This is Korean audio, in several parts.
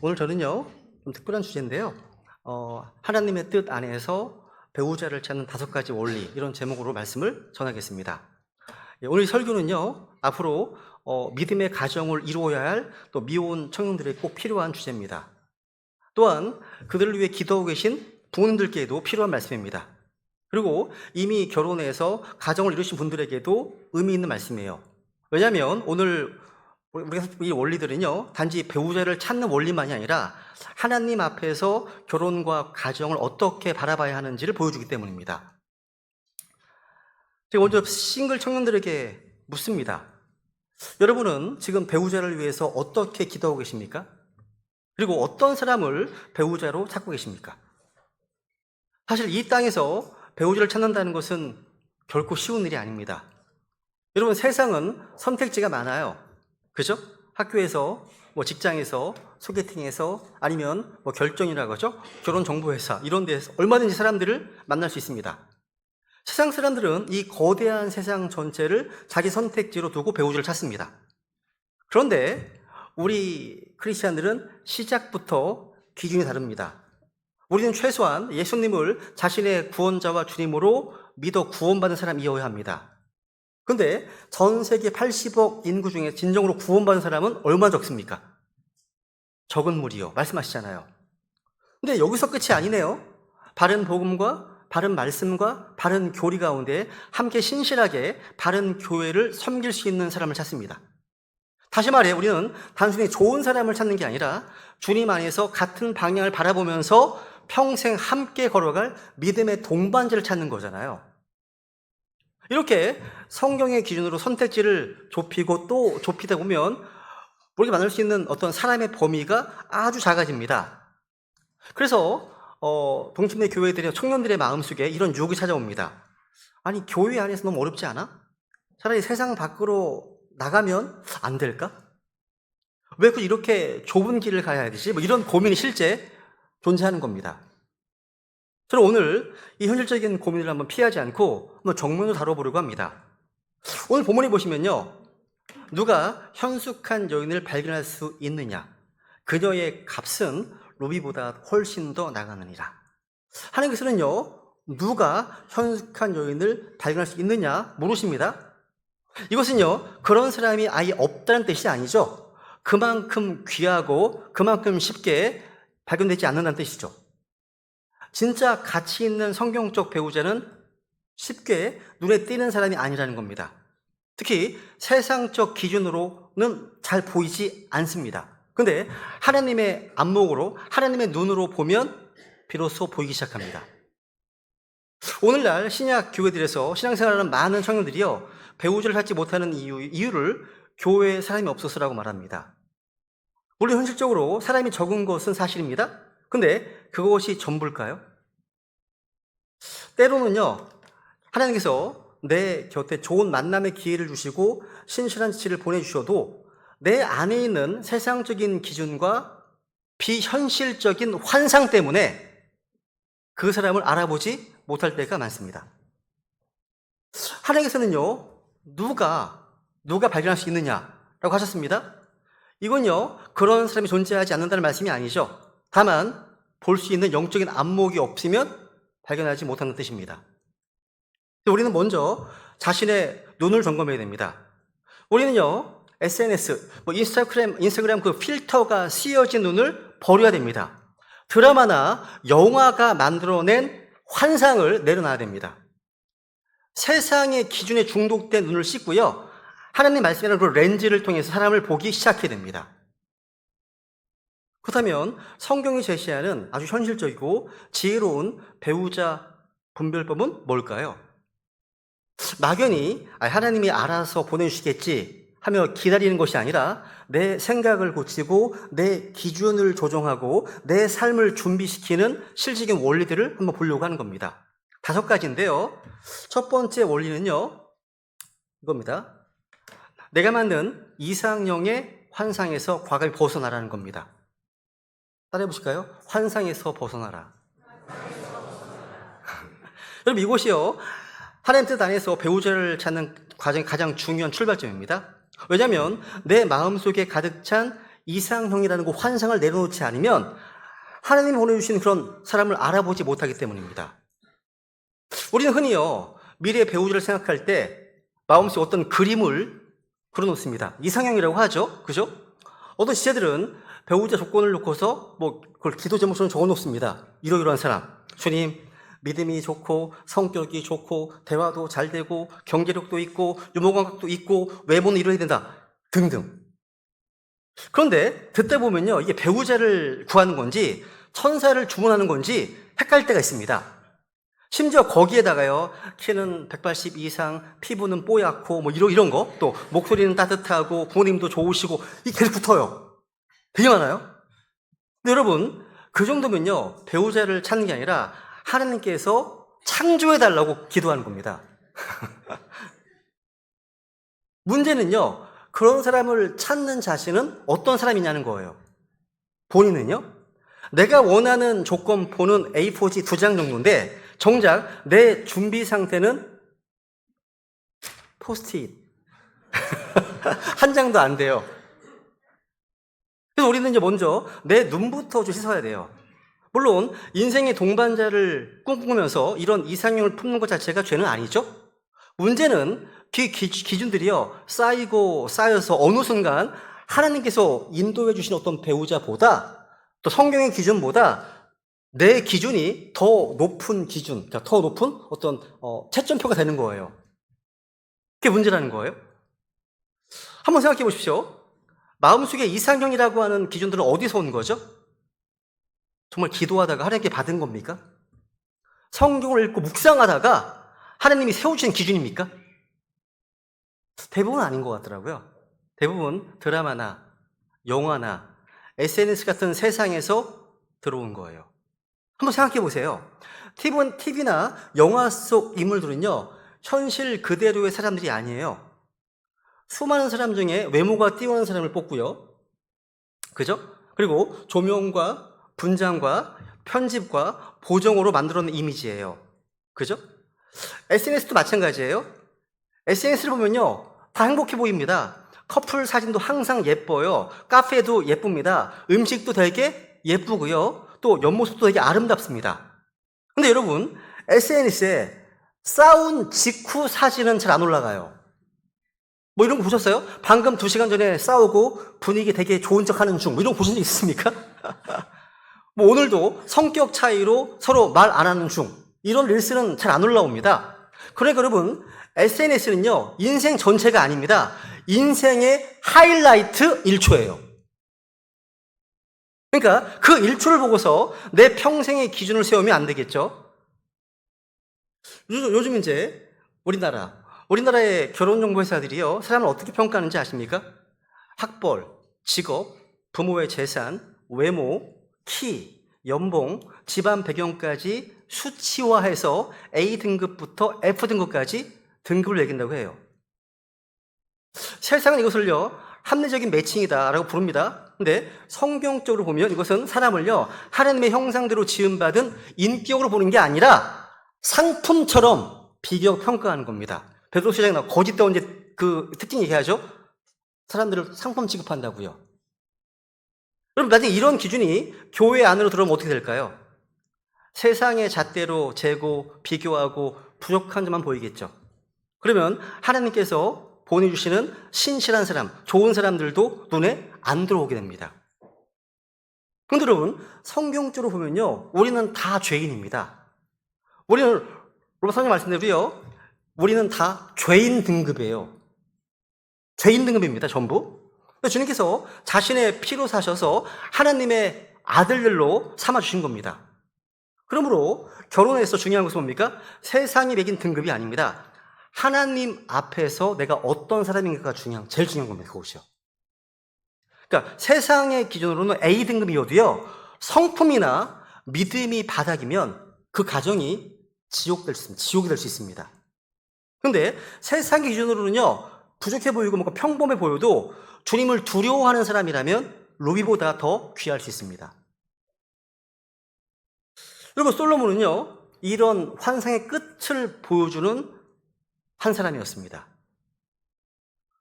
오늘 저는요, 좀 특별한 주제인데요. 하나님의 뜻 안에서 배우자를 찾는 5가지 원리, 이런 제목으로 말씀을 전하겠습니다. 오늘 설교는요, 앞으로 믿음의 가정을 이루어야 할 또 미혼 청년들에게 꼭 필요한 주제입니다. 또한 그들을 위해 기도하고 계신 부모님들께도 필요한 말씀입니다. 그리고 이미 결혼해서 가정을 이루신 분들에게도 의미 있는 말씀이에요. 왜냐하면 오늘 우리가 이 원리들은요, 단지 배우자를 찾는 원리만이 아니라 하나님 앞에서 결혼과 가정을 어떻게 바라봐야 하는지를 보여주기 때문입니다. 제가 먼저 싱글 청년들에게 묻습니다. 여러분은 지금 배우자를 위해서 어떻게 기도하고 계십니까? 그리고 어떤 사람을 배우자로 찾고 계십니까? 사실 이 땅에서 배우자를 찾는다는 것은 결코 쉬운 일이 아닙니다. 여러분, 세상은 선택지가 많아요. 그죠? 학교에서, 직장에서, 소개팅에서, 아니면 결정이라고 하죠? 결혼정보회사, 이런 데서 얼마든지 사람들을 만날 수 있습니다. 세상 사람들은 이 거대한 세상 전체를 자기 선택지로 두고 배우자를 찾습니다. 그런데 우리 크리스찬들은 시작부터 기준이 다릅니다. 우리는 최소한 예수님을 자신의 구원자와 주님으로 믿어 구원받은 사람이어야 합니다. 그런데 전 세계 80억 인구 중에 진정으로 구원받은 사람은 얼마나 적습니까? 적은 무리요. 말씀하시잖아요. 근데 여기서 끝이 아니네요. 바른 복음과 바른 말씀과 바른 교리 가운데 함께 신실하게 바른 교회를 섬길 수 있는 사람을 찾습니다. 다시 말해, 우리는 단순히 좋은 사람을 찾는 게 아니라 주님 안에서 같은 방향을 바라보면서 평생 함께 걸어갈 믿음의 동반자를 찾는 거잖아요. 이렇게 성경의 기준으로 선택지를 좁히고 또 좁히다 보면 우리가 만날 수 있는 어떤 사람의 범위가 아주 작아집니다. 그래서 동침내 교회들의 청년들의 마음속에 이런 유혹이 찾아옵니다. 아니, 교회 안에서 너무 어렵지 않아? 차라리 세상 밖으로 나가면 안 될까? 왜 이렇게 좁은 길을 가야 되지? 이런 고민이 실제 존재하는 겁니다. 저는 오늘 이 현실적인 고민을 한번 피하지 않고 한번 정면으로 다뤄보려고 합니다. 오늘 본문에 보시면요, 누가 현숙한 여인을 발견할 수 있느냐? 그녀의 값은 루비보다 훨씬 더 나가느니라. 하나님께서는요, 누가 현숙한 여인을 발견할 수 있느냐 물으십니다. 이것은요, 그런 사람이 아예 없다는 뜻이 아니죠. 그만큼 귀하고 그만큼 쉽게 발견되지 않는다는 뜻이죠. 진짜 가치 있는 성경적 배우자는 쉽게 눈에 띄는 사람이 아니라는 겁니다. 특히 세상적 기준으로는 잘 보이지 않습니다. 근데 하나님의 안목으로, 하나님의 눈으로 보면 비로소 보이기 시작합니다. 오늘날 신약 교회들에서 신앙생활하는 많은 청년들이요, 배우자를 찾지 못하는 이유를 교회에 사람이 없어서라고 말합니다. 물론 현실적으로 사람이 적은 것은 사실입니다. 근데 그것이 전부일까요? 때로는요, 하나님께서 내 곁에 좋은 만남의 기회를 주시고 신실한 지체를 보내주셔도 내 안에 있는 세상적인 기준과 비현실적인 환상 때문에 그 사람을 알아보지 못할 때가 많습니다. 하나님께서는요, 누가 발견할 수 있느냐라고 하셨습니다. 이건요, 그런 사람이 존재하지 않는다는 말씀이 아니죠. 다만 볼 수 있는 영적인 안목이 없으면 발견하지 못하는 뜻입니다. 우리는 먼저 자신의 눈을 점검해야 됩니다. 우리는요, SNS, 인스타그램 그 필터가 씌어진 눈을 버려야 됩니다. 드라마나 영화가 만들어낸 환상을 내려놔야 됩니다. 세상의 기준에 중독된 눈을 씻고요, 하나님 말씀이라는 그 렌즈를 통해서 사람을 보기 시작해야 됩니다. 그렇다면 성경이 제시하는 아주 현실적이고 지혜로운 배우자 분별법은 뭘까요? 막연히 하나님이 알아서 보내주시겠지 하며 기다리는 것이 아니라 내 생각을 고치고 내 기준을 조정하고 내 삶을 준비시키는 실질적인 원리들을 한번 보려고 하는 겁니다. 5가지인데요. 첫 번째 원리는요, 이겁니다. 내가 만든 이상형의 환상에서 과감히 벗어나라는 겁니다. 따라해 보실까요? 환상에서 벗어나라. 여러분, 이곳이요, 하나님 뜻 안에서 배우자를 찾는 과정의 가장 중요한 출발점입니다. 왜냐하면 내 마음속에 가득 찬 이상형이라는 그 환상을 내려놓지 않으면 하나님이 보내주신 그런 사람을 알아보지 못하기 때문입니다. 우리는 흔히요, 미래의 배우자를 생각할 때 마음속에 어떤 그림을 그려놓습니다. 이상형이라고 하죠. 그죠? 어떤 지체들은 배우자 조건을 놓고서 그걸 기도 제목처럼 적어놓습니다. 이러이러한 사람. 주님, 믿음이 좋고 성격이 좋고 대화도 잘 되고 경제력도 있고 유머감각도 있고 외모는 이뤄야 된다. 등등. 그런데 듣다 보면요, 이게 배우자를 구하는 건지 천사를 주문하는 건지 헷갈릴 때가 있습니다. 심지어 거기에다가요, 키는 180 이상, 피부는 뽀얗고 이런 거, 또 목소리는 따뜻하고 부모님도 좋으시고 이게 계속 붙어요. 되게 많아요. 근데 여러분, 그 정도면요, 배우자를 찾는 게 아니라 하나님께서 창조해달라고 기도하는 겁니다. 문제는요, 그런 사람을 찾는 자신은 어떤 사람이냐는 거예요. 본인은요, 내가 원하는 조건포는 A4지 2장 정도인데 정작 내 준비 상태는 포스트잇 한 장도 안 돼요. 그래서 우리는 이제 먼저 내 눈부터 좀 씻어야 돼요. 물론 인생의 동반자를 꿈꾸면서 이런 이상형을 품는 것 자체가 죄는 아니죠. 문제는 그 기준들이요, 쌓이고 쌓여서 어느 순간 하나님께서 인도해 주신 어떤 배우자보다 또 성경의 기준보다 내 기준이 더 높은 기준, 그러니까 더 높은 어떤 채점표가 되는 거예요. 그게 문제라는 거예요. 한번 생각해 보십시오. 마음속에 이상형이라고 하는 기준들은 어디서 온 거죠? 정말 기도하다가 하나님께 받은 겁니까? 성경을 읽고 묵상하다가 하나님이 세우신 기준입니까? 대부분 아닌 것 같더라고요. 대부분 드라마나 영화나 SNS 같은 세상에서 들어온 거예요. 한번 생각해 보세요. TV나 영화 속 인물들은요, 현실 그대로의 사람들이 아니에요. 수많은 사람 중에 외모가 뛰어난 사람을 뽑고요. 그죠? 그리고 조명과 분장과 편집과 보정으로 만들어낸 이미지예요. 그죠? SNS도 마찬가지예요. SNS를 보면요, 다 행복해 보입니다. 커플 사진도 항상 예뻐요. 카페도 예쁩니다. 음식도 되게 예쁘고요. 또 옆모습도 되게 아름답습니다. 근데 여러분, SNS에 싸운 직후 사진은 잘 안 올라가요. 이런 거 보셨어요? 방금 2시간 전에 싸우고 분위기 되게 좋은 척 하는 중, 이런 거 보신 적 있습니까? 오늘도 성격 차이로 서로 말 안 하는 중, 이런 릴스는 잘 안 올라옵니다. 그러니까 여러분, SNS는요, 인생 전체가 아닙니다. 인생의 하이라이트 1초예요. 그러니까 그 1초를 보고서 내 평생의 기준을 세우면 안 되겠죠? 요즘 이제 우리나라의 결혼정보회사들이요, 사람을 어떻게 평가하는지 아십니까? 학벌, 직업, 부모의 재산, 외모, 키, 연봉, 집안 배경까지 수치화해서 A등급부터 F등급까지 등급을 매긴다고 해요. 세상은 이것을요, 합리적인 매칭이다라고 부릅니다. 근데 성경적으로 보면 이것은 사람을요, 하나님의 형상대로 지음받은 인격으로 보는 게 아니라 상품처럼 비교 평가하는 겁니다. 베드로시장에 나와 거짓된 이제 그 특징 얘기하죠. 사람들을 상품 취급한다고요. 그럼 나중에 이런 기준이 교회 안으로 들어오면 어떻게 될까요? 세상의 잣대로 재고 비교하고 부족한 점만 보이겠죠. 그러면 하나님께서 보내주시는 신실한 사람, 좋은 사람들도 눈에 안 들어오게 됩니다. 그런데 여러분, 성경적으로 보면요, 우리는 다 죄인입니다. 우리는 로마 성경 말씀대로요, 우리는 다 죄인 등급이에요. 죄인 등급입니다, 전부. 주님께서 자신의 피로 사셔서 하나님의 아들들로 삼아주신 겁니다. 그러므로 결혼에서 중요한 것은 뭡니까? 세상이 매긴 등급이 아닙니다. 하나님 앞에서 내가 어떤 사람인가가 제일 중요한 겁니다, 그것이요. 그러니까 세상의 기준으로는 A등급이어도요, 성품이나 믿음이 바닥이면 그 가정이 지옥이 될 수 있습니다. 그런데 세상의 기준으로는요, 부족해 보이고 뭔가 평범해 보여도 주님을 두려워하는 사람이라면 루비보다 더 귀할 수 있습니다. 여러분, 솔로몬은요, 이런 환상의 끝을 보여주는 한 사람이었습니다.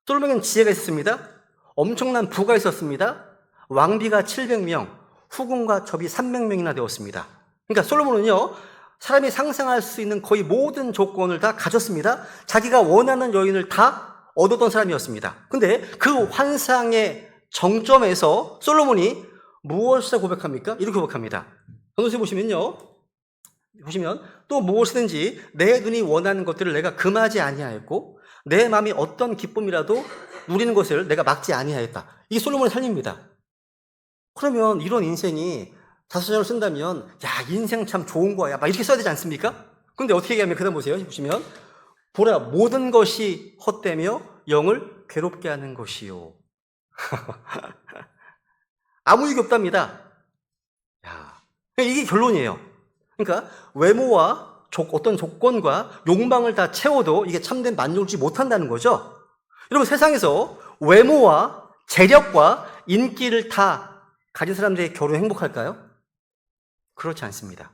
솔로몬은 지혜가 있었습니다. 엄청난 부가 있었습니다. 왕비가 700명, 후궁과 접이 300명이나 되었습니다. 그러니까 솔로몬은요, 사람이 상상할 수 있는 거의 모든 조건을 다 가졌습니다. 자기가 원하는 여인을 다 얻었던 사람이었습니다. 근데 그 환상의 정점에서 솔로몬이 무엇을 고백합니까? 이렇게 고백합니다. 전도서 보시면 또 무엇이든지 내 눈이 원하는 것들을 내가 금하지 아니하였고 내 마음이 어떤 기쁨이라도 누리는 것을 내가 막지 아니하였다. 이게 솔로몬의 삶입니다. 그러면 이런 인생이 자서전을 쓴다면 야, 인생 참 좋은 거야 막 이렇게 써야 되지 않습니까? 근데 어떻게 얘기하면 그다음 보시면 보라, 모든 것이 헛되며 영을 괴롭게 하는 것이요. 아무 이익이 없답니다. 야, 이게 결론이에요. 그러니까 외모와 어떤 조건과 욕망을 다 채워도 이게 참된 만족을 주지 못한다는 거죠. 여러분, 세상에서 외모와 재력과 인기를 다 가진 사람들의 결혼이 행복할까요? 그렇지 않습니다.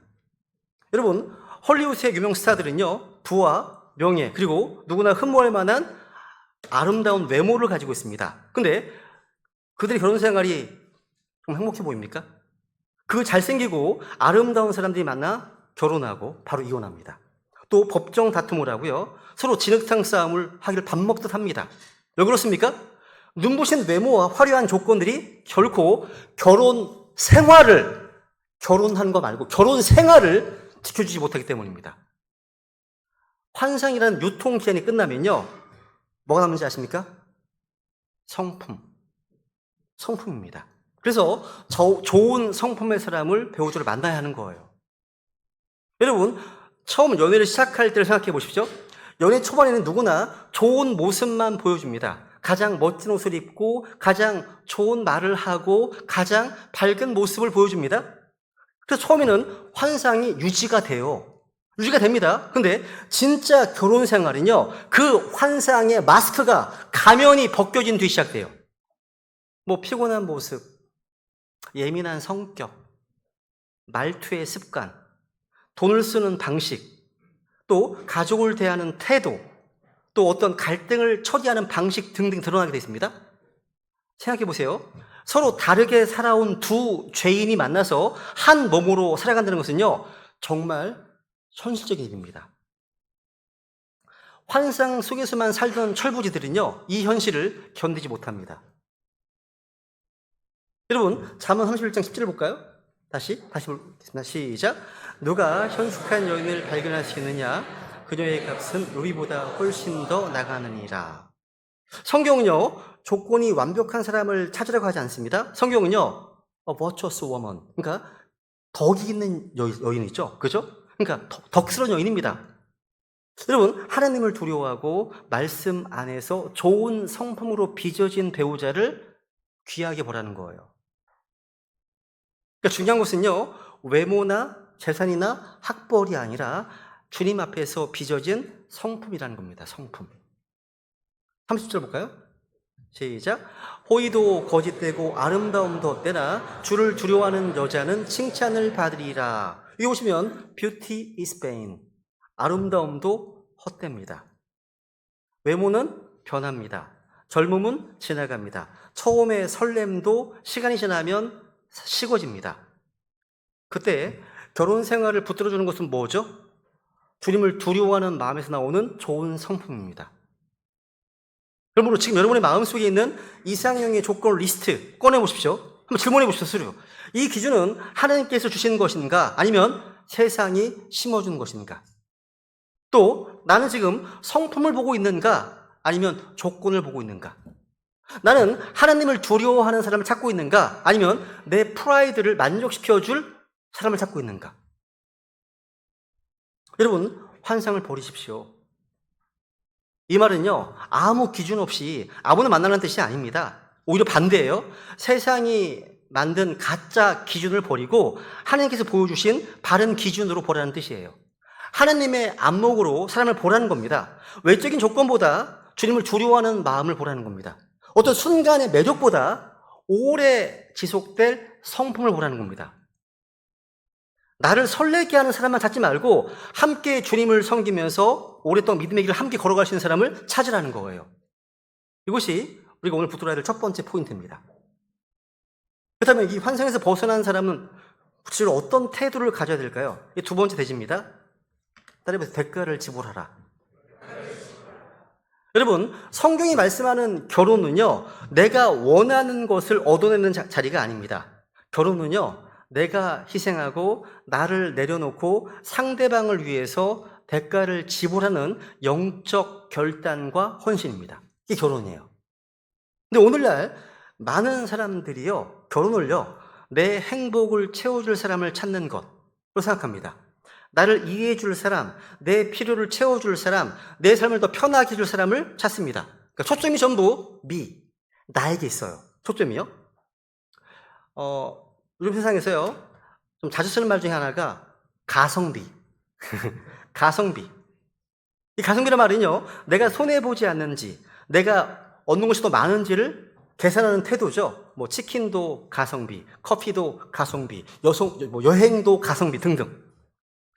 여러분, 헐리우드의 유명 스타들은요, 부와 명예, 그리고 누구나 흠모할 만한 아름다운 외모를 가지고 있습니다. 근데 그들의 결혼 생활이 좀 행복해 보입니까? 그 잘생기고 아름다운 사람들이 만나 결혼하고 바로 이혼합니다. 또 법정 다툼을 하고요, 서로 진흙탕 싸움을 하기를 밥 먹듯 합니다. 왜 그렇습니까? 눈부신 외모와 화려한 조건들이 결코 결혼한 거 말고 결혼 생활을 지켜주지 못하기 때문입니다. 환상이라는 유통기한이 끝나면요, 뭐가 남는지 아십니까? 성품입니다. 그래서 좋은 성품의 사람을 배우자로 만나야 하는 거예요. 여러분, 처음 연애를 시작할 때를 생각해 보십시오. 연애 초반에는 누구나 좋은 모습만 보여줍니다. 가장 멋진 옷을 입고 가장 좋은 말을 하고 가장 밝은 모습을 보여줍니다. 그래서 처음에는 환상이 유지가 됩니다. 근데 진짜 결혼 생활은요, 그 환상의 마스크가, 가면이 벗겨진 뒤 시작돼요. 뭐 피곤한 모습, 예민한 성격, 말투의 습관, 돈을 쓰는 방식, 또 가족을 대하는 태도, 또 어떤 갈등을 처리하는 방식 등등 드러나게 되어 있습니다. 생각해 보세요. 서로 다르게 살아온 두 죄인이 만나서 한 몸으로 살아간다는 것은요, 정말 현실적인 일입니다. 환상 속에서만 살던 철부지들은요, 이 현실을 견디지 못합니다. 여러분, 잠언 31장 10절을 볼까요? 다시 보겠습니다. 시작. 누가 현숙한 여인을 발견할 수 있느냐? 그녀의 값은 루비보다 훨씬 더 나가느니라. 성경은요, 조건이 완벽한 사람을 찾으라고 하지 않습니다. 성경은요, virtuous woman, 그러니까 덕이 있는 여인 있죠, 그죠? 그러니까 덕스러운 여인입니다. 여러분, 하나님을 두려워하고 말씀 안에서 좋은 성품으로 빚어진 배우자를 귀하게 보라는 거예요. 그러니까 중요한 것은요, 외모나 재산이나 학벌이 아니라 주님 앞에서 빚어진 성품이라는 겁니다. 성품. 30절 볼까요? 시작. 호의도 거짓되고 아름다움도 헛되나 주를 두려워하는 여자는 칭찬을 받으리라. 여기 보시면 beauty is vain. 아름다움도 헛됩니다. 외모는 변합니다. 젊음은 지나갑니다. 처음의 설렘도 시간이 지나면 식어집니다. 그때 결혼 생활을 붙들어주는 것은 뭐죠? 주님을 두려워하는 마음에서 나오는 좋은 성품입니다. 그러므로 지금 여러분의 마음속에 있는 이상형의 조건 리스트 꺼내보십시오. 한번 질문해 보십시오. 이 기준은 하나님께서 주신 것인가, 아니면 세상이 심어준 것인가? 또 나는 지금 성품을 보고 있는가, 아니면 조건을 보고 있는가? 나는 하나님을 두려워하는 사람을 찾고 있는가, 아니면 내 프라이드를 만족시켜줄 사람을 찾고 있는가? 여러분, 환상을 버리십시오. 이 말은요, 아무 기준 없이 아무나 만나는 뜻이 아닙니다. 오히려 반대예요. 세상이 만든 가짜 기준을 버리고 하나님께서 보여주신 바른 기준으로 보라는 뜻이에요. 하나님의 안목으로 사람을 보라는 겁니다. 외적인 조건보다 주님을 두려워하는 마음을 보라는 겁니다. 어떤 순간의 매력보다 오래 지속될 성품을 보라는 겁니다. 나를 설레게 하는 사람만 찾지 말고 함께 주님을 섬기면서 오랫동안 믿음의 길을 함께 걸어갈 수 있는 사람을 찾으라는 거예요. 이것이 우리가 오늘 붙들어야 될 첫 번째 포인트입니다. 그렇다면 이 환상에서 벗어난 사람은 구체적으로 어떤 태도를 가져야 될까요? 이 두 번째 대지입니다. 따라해서 대가를 지불하라. 여러분, 성경이 말씀하는 결혼은요, 내가 원하는 것을 얻어내는 자리가 아닙니다. 결혼은요, 내가 희생하고 나를 내려놓고 상대방을 위해서 대가를 지불하는 영적 결단과 헌신입니다. 이게 결혼이에요. 근데 오늘날 많은 사람들이요, 결혼을요, 내 행복을 채워줄 사람을 찾는 것으로 생각합니다. 나를 이해해 줄 사람, 내 필요를 채워줄 사람, 내 삶을 더 편하게 해줄 사람을 찾습니다. 그러니까 초점이 전부 나에게 있어요. 초점이요. 요즘 세상에서요, 좀 자주 쓰는 말 중에 하나가 가성비. 가성비. 이 가성비란 말은요, 내가 손해보지 않는지, 내가 얻는 것이 더 많은지를 계산하는 태도죠. 뭐 치킨도 가성비, 커피도 가성비, 여행도 가성비 등등.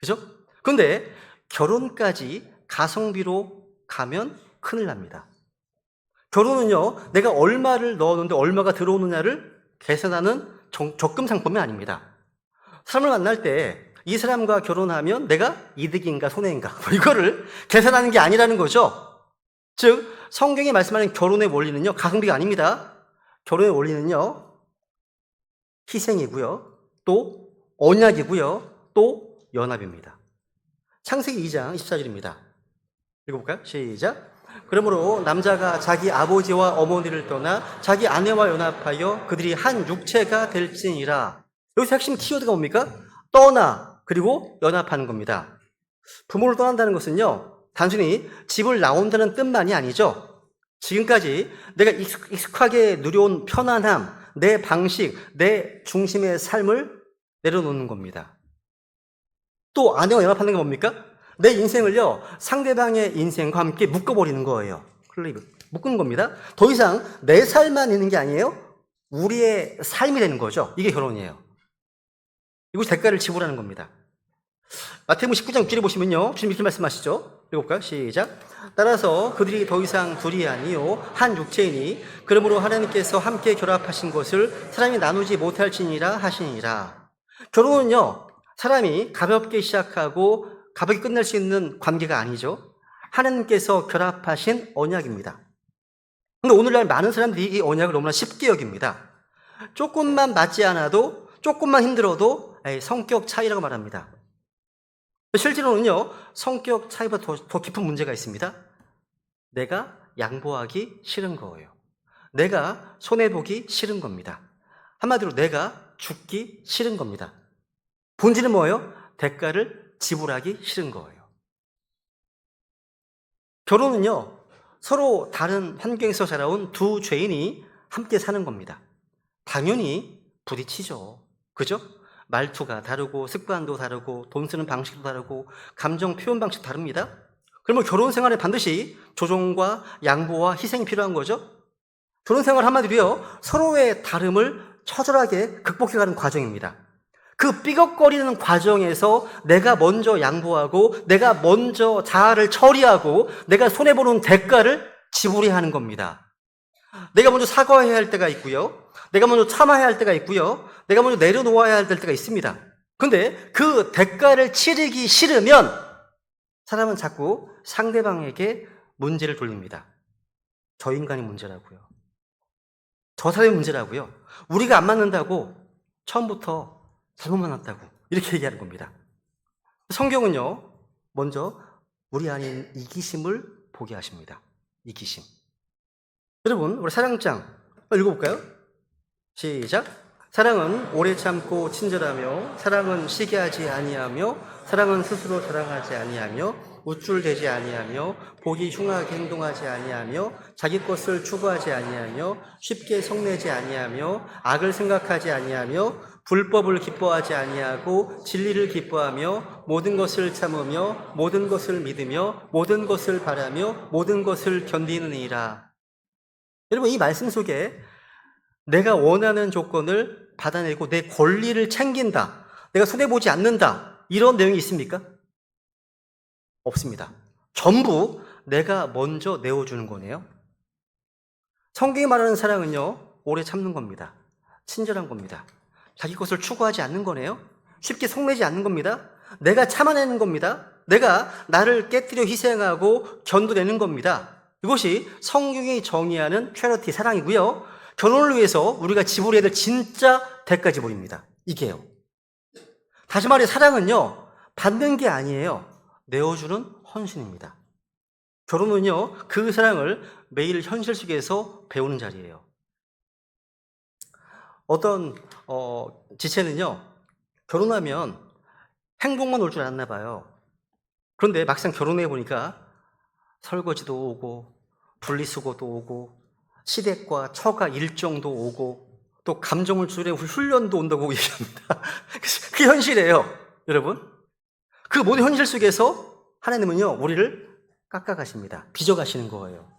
그죠? 그런데 결혼까지 가성비로 가면 큰일 납니다. 결혼은요, 내가 얼마를 넣었는데 얼마가 들어오느냐를 계산하는 적금 상품이 아닙니다. 사람을 만날 때 이 사람과 결혼하면 내가 이득인가 손해인가 이거를 계산하는 게 아니라는 거죠. 즉 성경이 말씀하는 결혼의 원리는요, 가성비가 아닙니다. 결혼의 원리는요, 희생이고요, 또 언약이고요, 또 연합입니다. 창세기 2장 24절입니다. 읽어볼까요? 시작. 그러므로 남자가 자기 아버지와 어머니를 떠나 자기 아내와 연합하여 그들이 한 육체가 될지니라. 여기서 핵심 키워드가 뭡니까? 떠나, 그리고 연합하는 겁니다. 부모를 떠난다는 것은요, 단순히 집을 나온다는 뜻만이 아니죠. 지금까지 내가 익숙하게 누려온 편안함, 내 방식, 내 중심의 삶을 내려놓는 겁니다. 또 아내와 연합하는 게 뭡니까? 내 인생을요, 상대방의 인생과 함께 묶어버리는 거예요. 묶는 겁니다. 더 이상 내 삶만 있는 게 아니에요. 우리의 삶이 되는 거죠. 이게 결혼이에요. 이것이 대가를 지불하는 겁니다. 마태복음 19장 6절에 보시면요, 주님 이렇게 말씀하시죠. 읽어볼까요? 시작. 따라서 그들이 더 이상 둘이 아니요 한 육체이니 그러므로 하나님께서 함께 결합하신 것을 사람이 나누지 못할지니라 하시니라. 결혼은요, 사람이 가볍게 시작하고 가볍게 끝낼 수 있는 관계가 아니죠. 하나님께서 결합하신 언약입니다. 그런데 오늘날 많은 사람들이 이 언약을 너무나 쉽게 여깁니다. 조금만 맞지 않아도, 조금만 힘들어도 성격 차이라고 말합니다. 실제로는요, 성격 차이보다 더 깊은 문제가 있습니다. 내가 양보하기 싫은 거예요. 내가 손해보기 싫은 겁니다. 한마디로 내가 죽기 싫은 겁니다. 본질은 뭐예요? 대가를 지불하기 싫은 거예요. 결혼은요, 서로 다른 환경에서 자라온 두 죄인이 함께 사는 겁니다. 당연히 부딪히죠. 그죠? 말투가 다르고 습관도 다르고 돈 쓰는 방식도 다르고 감정 표현 방식도 다릅니다. 그러면 결혼 생활에 반드시 조정과 양보와 희생이 필요한 거죠. 결혼 생활 한마디로요, 서로의 다름을 처절하게 극복해가는 과정입니다. 그 삐걱거리는 과정에서 내가 먼저 양보하고 내가 먼저 자아를 처리하고 내가 손해보는 대가를 지불해야 하는 겁니다. 내가 먼저 사과해야 할 때가 있고요, 내가 먼저 참아야 할 때가 있고요, 내가 먼저 내려놓아야 할 때가 있습니다. 그런데 그 대가를 치르기 싫으면 사람은 자꾸 상대방에게 문제를 돌립니다. 저 인간이 문제라고요, 저 사람이 문제라고요, 우리가 안 맞는다고 처음부터 잘못 만났다고 이렇게 얘기하는 겁니다. 성경은요, 먼저 우리 안에 이기심을 보게 하십니다. 이기심. 여러분, 우리 사랑장 읽어볼까요? 시작. 사랑은 오래 참고 친절하며, 사랑은 시기하지 아니하며, 사랑은 스스로 자랑하지 아니하며, 우쭐대지 아니하며, 보기 흉하게 행동하지 아니하며, 자기 것을 추구하지 아니하며, 쉽게 성내지 아니하며, 악을 생각하지 아니하며, 불법을 기뻐하지 아니하고 진리를 기뻐하며, 모든 것을 참으며, 모든 것을 믿으며, 모든 것을 바라며, 모든 것을 견디는 이라. 여러분, 이 말씀 속에 내가 원하는 조건을 받아내고 내 권리를 챙긴다, 내가 손해보지 않는다, 이런 내용이 있습니까? 없습니다. 전부 내가 먼저 내어주는 거네요. 성경이 말하는 사랑은요, 오래 참는 겁니다. 친절한 겁니다. 자기 것을 추구하지 않는 거네요. 쉽게 속내지 않는 겁니다. 내가 참아내는 겁니다. 내가 나를 깨뜨려 희생하고 견뎌내는 겁니다. 이것이 성경이 정의하는 퓨어리티 사랑이고요. 결혼을 위해서 우리가 지불해야 될 진짜 대가 지불입니다. 이게요. 다시 말해 사랑은요, 받는 게 아니에요. 내어주는 헌신입니다. 결혼은요, 그 사랑을 매일 현실 속에서 배우는 자리예요. 어떤 지체는요, 결혼하면 행복만 올 줄 알았나 봐요. 그런데 막상 결혼해 보니까 설거지도 오고 분리수거도 오고 시댁과 처가 일정도 오고 또 감정을 줄여 훈련도 온다고 얘기합니다. 그게 현실이에요, 여러분. 그 모든 현실 속에서 하나님은요, 우리를 깎아가십니다. 빚어가시는 거예요.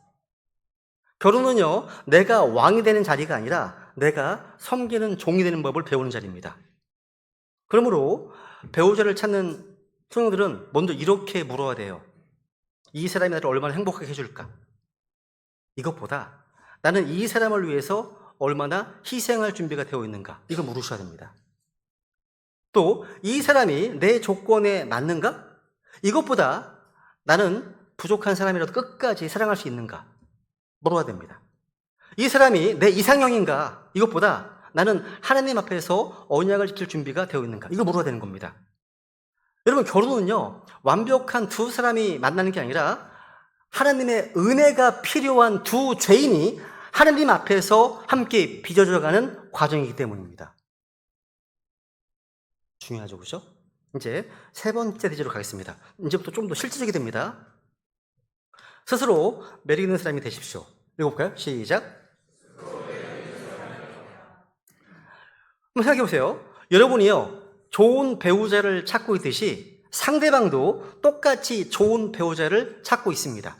결혼은요, 내가 왕이 되는 자리가 아니라 내가 섬기는 종이 되는 법을 배우는 자리입니다. 그러므로 배우자를 찾는 성도들은 먼저 이렇게 물어야 돼요. 이 사람이 나를 얼마나 행복하게 해줄까? 이것보다 나는 이 사람을 위해서 얼마나 희생할 준비가 되어 있는가? 이걸 물으셔야 됩니다. 또 이 사람이 내 조건에 맞는가? 이것보다 나는 부족한 사람이라도 끝까지 사랑할 수 있는가? 물어야 됩니다. 이 사람이 내 이상형인가? 이것보다 나는 하나님 앞에서 언약을 지킬 준비가 되어 있는가? 이걸 물어야 되는 겁니다. 여러분, 결혼은요, 완벽한 두 사람이 만나는 게 아니라 하나님의 은혜가 필요한 두 죄인이 하나님 앞에서 함께 빚어져가는 과정이기 때문입니다. 중요하죠, 그렇죠? 이제 세 번째 대지로 가겠습니다. 이제부터 좀 더 실질적이 됩니다. 스스로 매력 있는 사람이 되십시오. 읽어볼까요? 시작. 한번 생각해 보세요. 여러분이요, 좋은 배우자를 찾고 있듯이 상대방도 똑같이 좋은 배우자를 찾고 있습니다.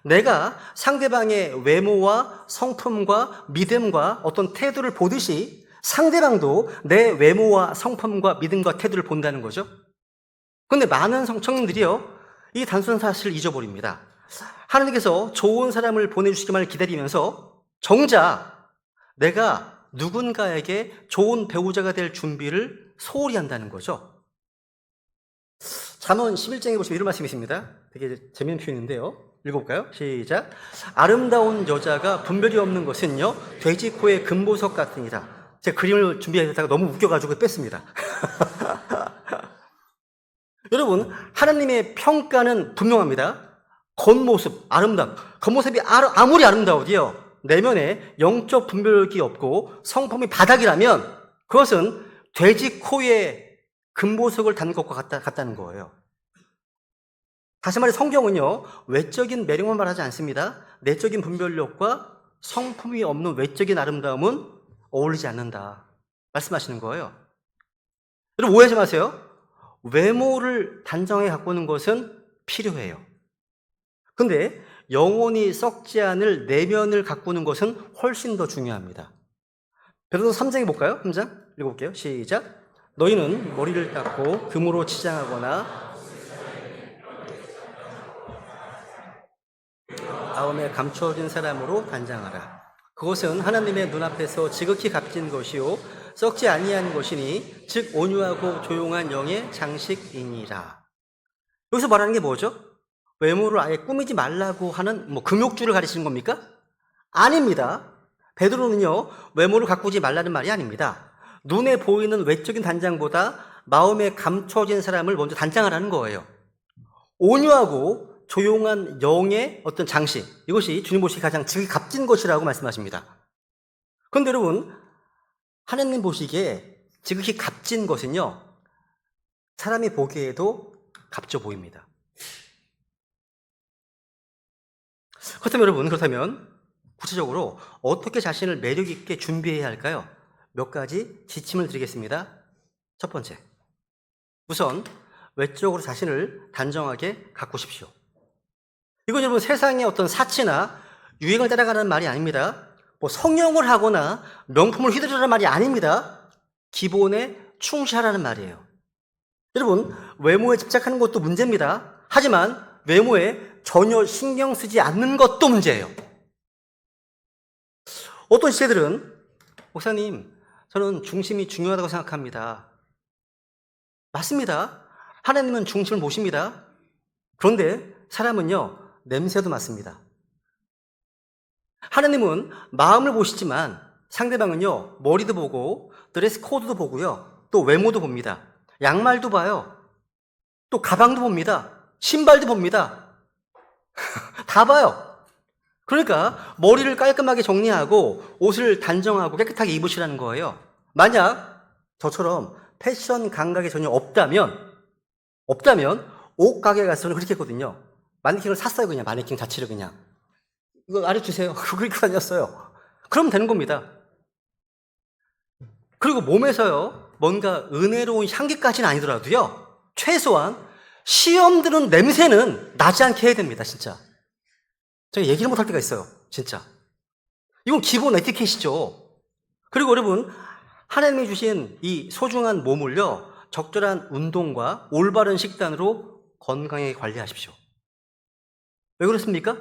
내가 상대방의 외모와 성품과 믿음과 어떤 태도를 보듯이 상대방도 내 외모와 성품과 믿음과 태도를 본다는 거죠. 그런데 많은 청년들이요, 이 단순한 사실을 잊어버립니다. 하나님께서 좋은 사람을 보내주시기만을 기다리면서 정작 내가 누군가에게 좋은 배우자가 될 준비를 소홀히 한다는 거죠. 잠언 11장에 보시면 이런 말씀이 있습니다. 되게 재미있는 표현인데요. 읽어볼까요? 시작. 아름다운 여자가 분별이 없는 것은요, 돼지코의 금보석 같으니라. 제가 그림을 준비하다가 너무 웃겨가지고 뺐습니다. 여러분, 하나님의 평가는 분명합니다. 겉모습, 아름다움. 겉모습이 아무리 아름다워도요, 내면에 영적 분별력이 없고 성품이 바닥이라면 그것은 돼지 코에 금보석을 단 것과 같다는 거예요. 다시 말해 성경은요, 외적인 매력만 말하지 않습니다. 내적인 분별력과 성품이 없는 외적인 아름다움은 어울리지 않는다 말씀하시는 거예요. 여러분, 오해하지 마세요. 외모를 단정하게 가꾸는 것은 필요해요. 근데 영원히 썩지 않을 내면을 가꾸는 것은 훨씬 더 중요합니다. 베드로서 3장에 볼까요? 3장 읽어볼게요. 시작. 너희는 머리를 깎고 금으로 치장하거나 마음에 감추어진 사람으로 단장하라. 그것은 하나님의 눈앞에서 지극히 값진 것이요 썩지 아니한 것이니 즉 온유하고 조용한 영의 장식이니라. 여기서 말하는 게 뭐죠? 외모를 아예 꾸미지 말라고 하는 금욕주를 가르치는 겁니까? 아닙니다. 베드로는요, 외모를 가꾸지 말라는 말이 아닙니다. 눈에 보이는 외적인 단장보다 마음에 감춰진 사람을 먼저 단장하라는 거예요. 온유하고 조용한 영의 어떤 장식, 이것이 주님 보시기에 가장 지극히 값진 것이라고 말씀하십니다. 그런데 여러분, 하나님 보시기에 지극히 값진 것은요, 사람이 보기에도 값져 보입니다. 그렇다면 구체적으로 어떻게 자신을 매력 있게 준비해야 할까요? 몇 가지 지침을 드리겠습니다. 첫 번째, 우선 외적으로 자신을 단정하게 가꾸십시오. 이건 여러분 세상의 어떤 사치나 유행을 따라가는 말이 아닙니다. 성형을 하거나 명품을 휘두르라는 말이 아닙니다. 기본에 충실하라는 말이에요. 여러분, 외모에 집착하는 것도 문제입니다. 하지만 외모에 전혀 신경 쓰지 않는 것도 문제예요. 어떤 시대들은 목사님, 저는 중심이 중요하다고 생각합니다. 맞습니다. 하나님은 중심을 모십니다. 그런데 사람은요, 냄새도 맡습니다. 하나님은 마음을 보시지만 상대방은요, 머리도 보고 드레스 코드도 보고요, 또 외모도 봅니다. 양말도 봐요. 또 가방도 봅니다. 신발도 봅니다. 다 봐요. 그러니까 머리를 깔끔하게 정리하고 옷을 단정하고 깨끗하게 입으시라는 거예요. 만약 저처럼 패션 감각이 전혀 없다면 옷 가게에 가서는 그렇게 했거든요. 마네킹을 샀어요. 그냥 마네킹 자체를 그냥. 이거 알려주세요. 그렇게 다녔어요. 그러면 되는 겁니다. 그리고 몸에서요, 뭔가 은혜로운 향기까지는 아니더라도요, 최소한 시험 드는 냄새는 나지 않게 해야 됩니다, 진짜. 제가 얘기를 못할 때가 있어요, 진짜. 이건 기본 에티켓이죠. 그리고 여러분, 하나님이 주신 이 소중한 몸을요, 적절한 운동과 올바른 식단으로 건강하게 관리하십시오. 왜 그렇습니까?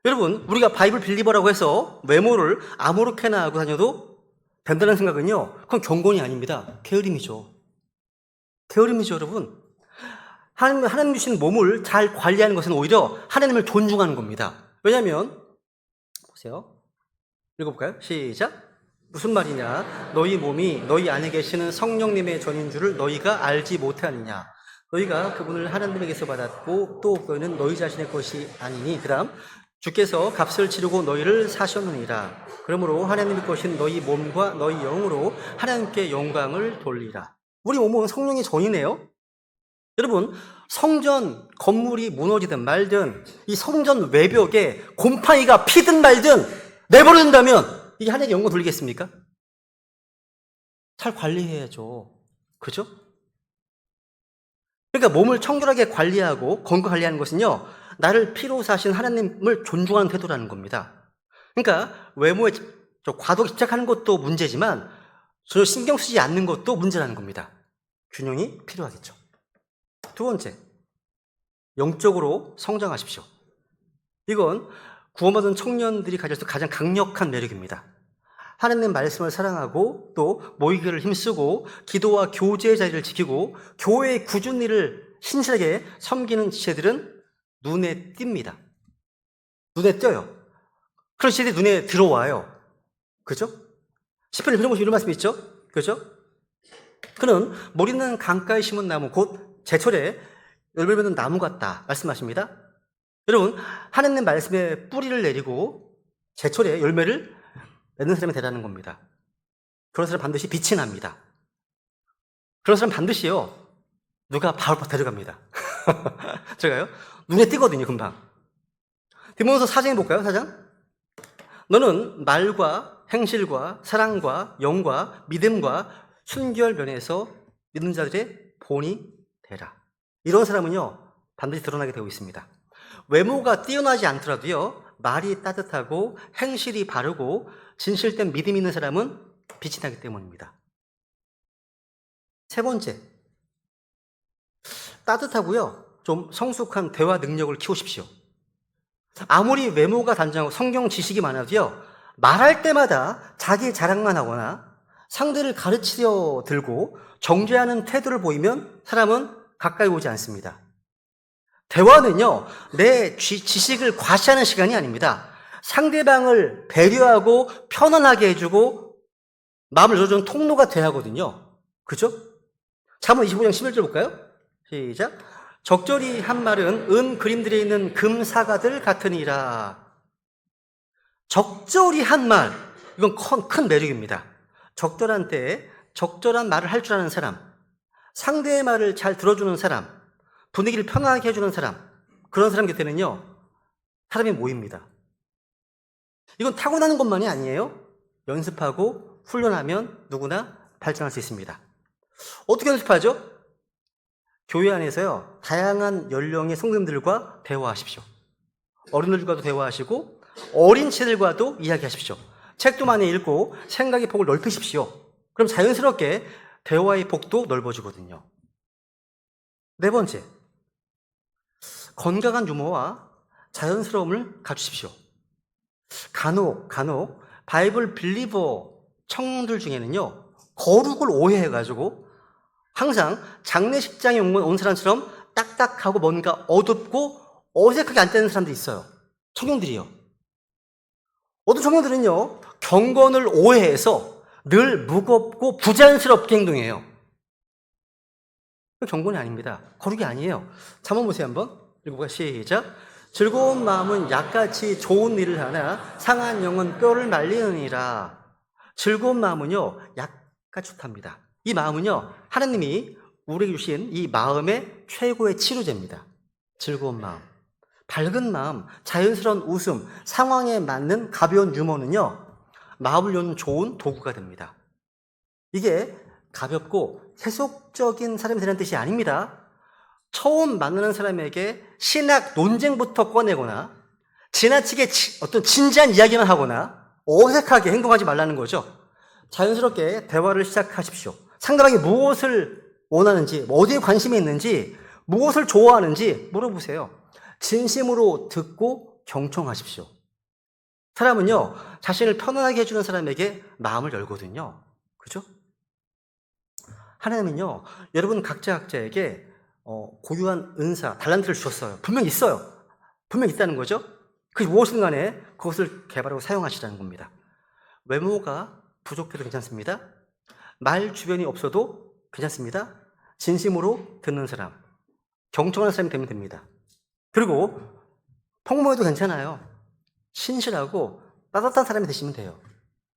여러분, 우리가 바이블 빌리버라고 해서 외모를 아무렇게나 하고 다녀도 된다는 생각은요, 그건 경건이 아닙니다. 게으름이죠. 게으름이죠, 여러분. 하나님 주신 몸을 잘 관리하는 것은 오히려 하나님을 존중하는 겁니다. 왜냐하면, 보세요. 읽어볼까요? 시작. 무슨 말이냐? 너희 몸이 너희 안에 계시는 성령님의 전인 줄을 너희가 알지 못하느냐? 너희가 그분을 하나님에게서 받았고 또 그는 너희 자신의 것이 아니니. 그 다음, 주께서 값을 치르고 너희를 사셨느니라. 그러므로 하나님의 것인 너희 몸과 너희 영으로 하나님께 영광을 돌리라. 우리 몸은 성령의 전이네요. 여러분, 성전 건물이 무너지든 말든 이 성전 외벽에 곰팡이가 피든 말든 내버려둔다면 이게 하나님께 영광 돌리겠습니까? 잘 관리해야죠. 그죠? 그러니까 몸을 청결하게 관리하고 건강 관리하는 것은요, 나를 피로 사신 하나님을 존중하는 태도라는 겁니다. 그러니까 외모에 과도하게 집착하는 것도 문제지만 전혀 신경 쓰지 않는 것도 문제라는 겁니다. 균형이 필요하겠죠. 두 번째, 영적으로 성장하십시오. 이건 구원받은 청년들이 가질 수 있는 가장 강력한 매력입니다. 하나님 말씀을 사랑하고 또 모이기를 힘쓰고 기도와 교제의 자리를 지키고 교회의 꾸준히 일을 신실하게 섬기는 지체들은 눈에 띕니다. 눈에 띄어요. 그런 지체들이 눈에 들어와요. 그죠? 시편을 빌어보시면 이런 말씀이 있죠? 그죠? 그는 물 있는 강가에 심은 나무 곧 제철에 열매 맺는 나무 같다 말씀하십니다. 여러분, 하나님 말씀에 뿌리를 내리고 제철에 열매를 맺는 사람이 되라는 겁니다. 그런 사람 반드시 빛이 납니다. 그런 사람 반드시요, 누가 바로 데려갑니다. 제가요, 눈에 띄거든요, 금방. 디모데후서 4장에 볼까요, 4장? 너는 말과 행실과 사랑과 영과 믿음과 순결 면에서 믿는 자들의 본이 되라. 이런 사람은요, 반드시 드러나게 되어 있습니다. 외모가 뛰어나지 않더라도요, 말이 따뜻하고 행실이 바르고 진실된 믿음이 있는 사람은 빛이 나기 때문입니다. 세 번째, 따뜻하고요, 좀 성숙한 대화 능력을 키우십시오. 아무리 외모가 단정하고 성경 지식이 많아도요, 말할 때마다 자기 자랑만 하거나 상대를 가르치려 들고 정죄하는 태도를 보이면 사람은 가까이 오지 않습니다. 대화는요, 내 지식을 과시하는 시간이 아닙니다. 상대방을 배려하고 편안하게 해주고 마음을 열어주는 통로가 돼야 하거든요. 그죠? 잠언 25장 11절 볼까요? 시작. 적절히 한 말은 은 그림들에 있는 금사가들 같으니라. 적절히 한 말, 이건 큰 매력입니다. 적절한 때에 적절한 말을 할 줄 아는 사람, 상대의 말을 잘 들어주는 사람, 분위기를 편안하게 해주는 사람, 그런 사람 곁에는요, 사람이 모입니다. 이건 타고나는 것만이 아니에요. 연습하고 훈련하면 누구나 발전할 수 있습니다. 어떻게 연습하죠? 교회 안에서요, 다양한 연령의 성도님들과 대화하십시오. 어른들과도 대화하시고 어린 치들과도 이야기하십시오. 책도 많이 읽고 생각의 폭을 넓히십시오. 그럼 자연스럽게 대화의 폭도 넓어지거든요. 네 번째, 건강한 유머와 자연스러움을 갖추십시오. 간혹 바이블 빌리버처럼 청년들 중에는요, 거룩을 오해해가지고 항상 장례식장에 온 사람처럼 딱딱하고 뭔가 어둡고 어색하게 앉아있는 사람들이 있어요. 청년들이요. 어떤 청년들은요, 경건을 오해해서 늘 무겁고 부자연스럽게 행동해요. 경건이 아닙니다. 거룩이 아니에요. 한번 보세요, 한번. 읽어볼까요? 시작. 즐거운 마음은 약같이 좋은 일을 하나 상한 영은 뼈를 말리느니라. 즐거운 마음은요, 약같이 좋답니다. 이 마음은요, 하나님이 우리에게 주신 이 마음의 최고의 치료제입니다. 즐거운 마음, 밝은 마음, 자연스러운 웃음, 상황에 맞는 가벼운 유머는요, 마음을 여는 좋은 도구가 됩니다. 이게 가볍고 세속적인 사람이 되는 뜻이 아닙니다. 처음 만나는 사람에게 신학 논쟁부터 꺼내거나 지나치게 어떤 진지한 이야기만 하거나 어색하게 행동하지 말라는 거죠. 자연스럽게 대화를 시작하십시오. 상대방이 무엇을 원하는지, 어디에 관심이 있는지, 무엇을 좋아하는지 물어보세요. 진심으로 듣고 경청하십시오. 사람은요, 자신을 편안하게 해주는 사람에게 마음을 열거든요. 그죠? 하나님은요, 여러분 각자에게 고유한 은사, 달란트를 주셨어요. 분명 있어요. 분명 있다는 거죠. 그게 무엇이든 간에 그것을 개발하고 사용하시라는 겁니다. 외모가 부족해도 괜찮습니다. 말 주변이 없어도 괜찮습니다. 진심으로 듣는 사람, 경청하는 사람이 되면 됩니다. 그리고 평범해도 괜찮아요. 신실하고 따뜻한 사람이 되시면 돼요.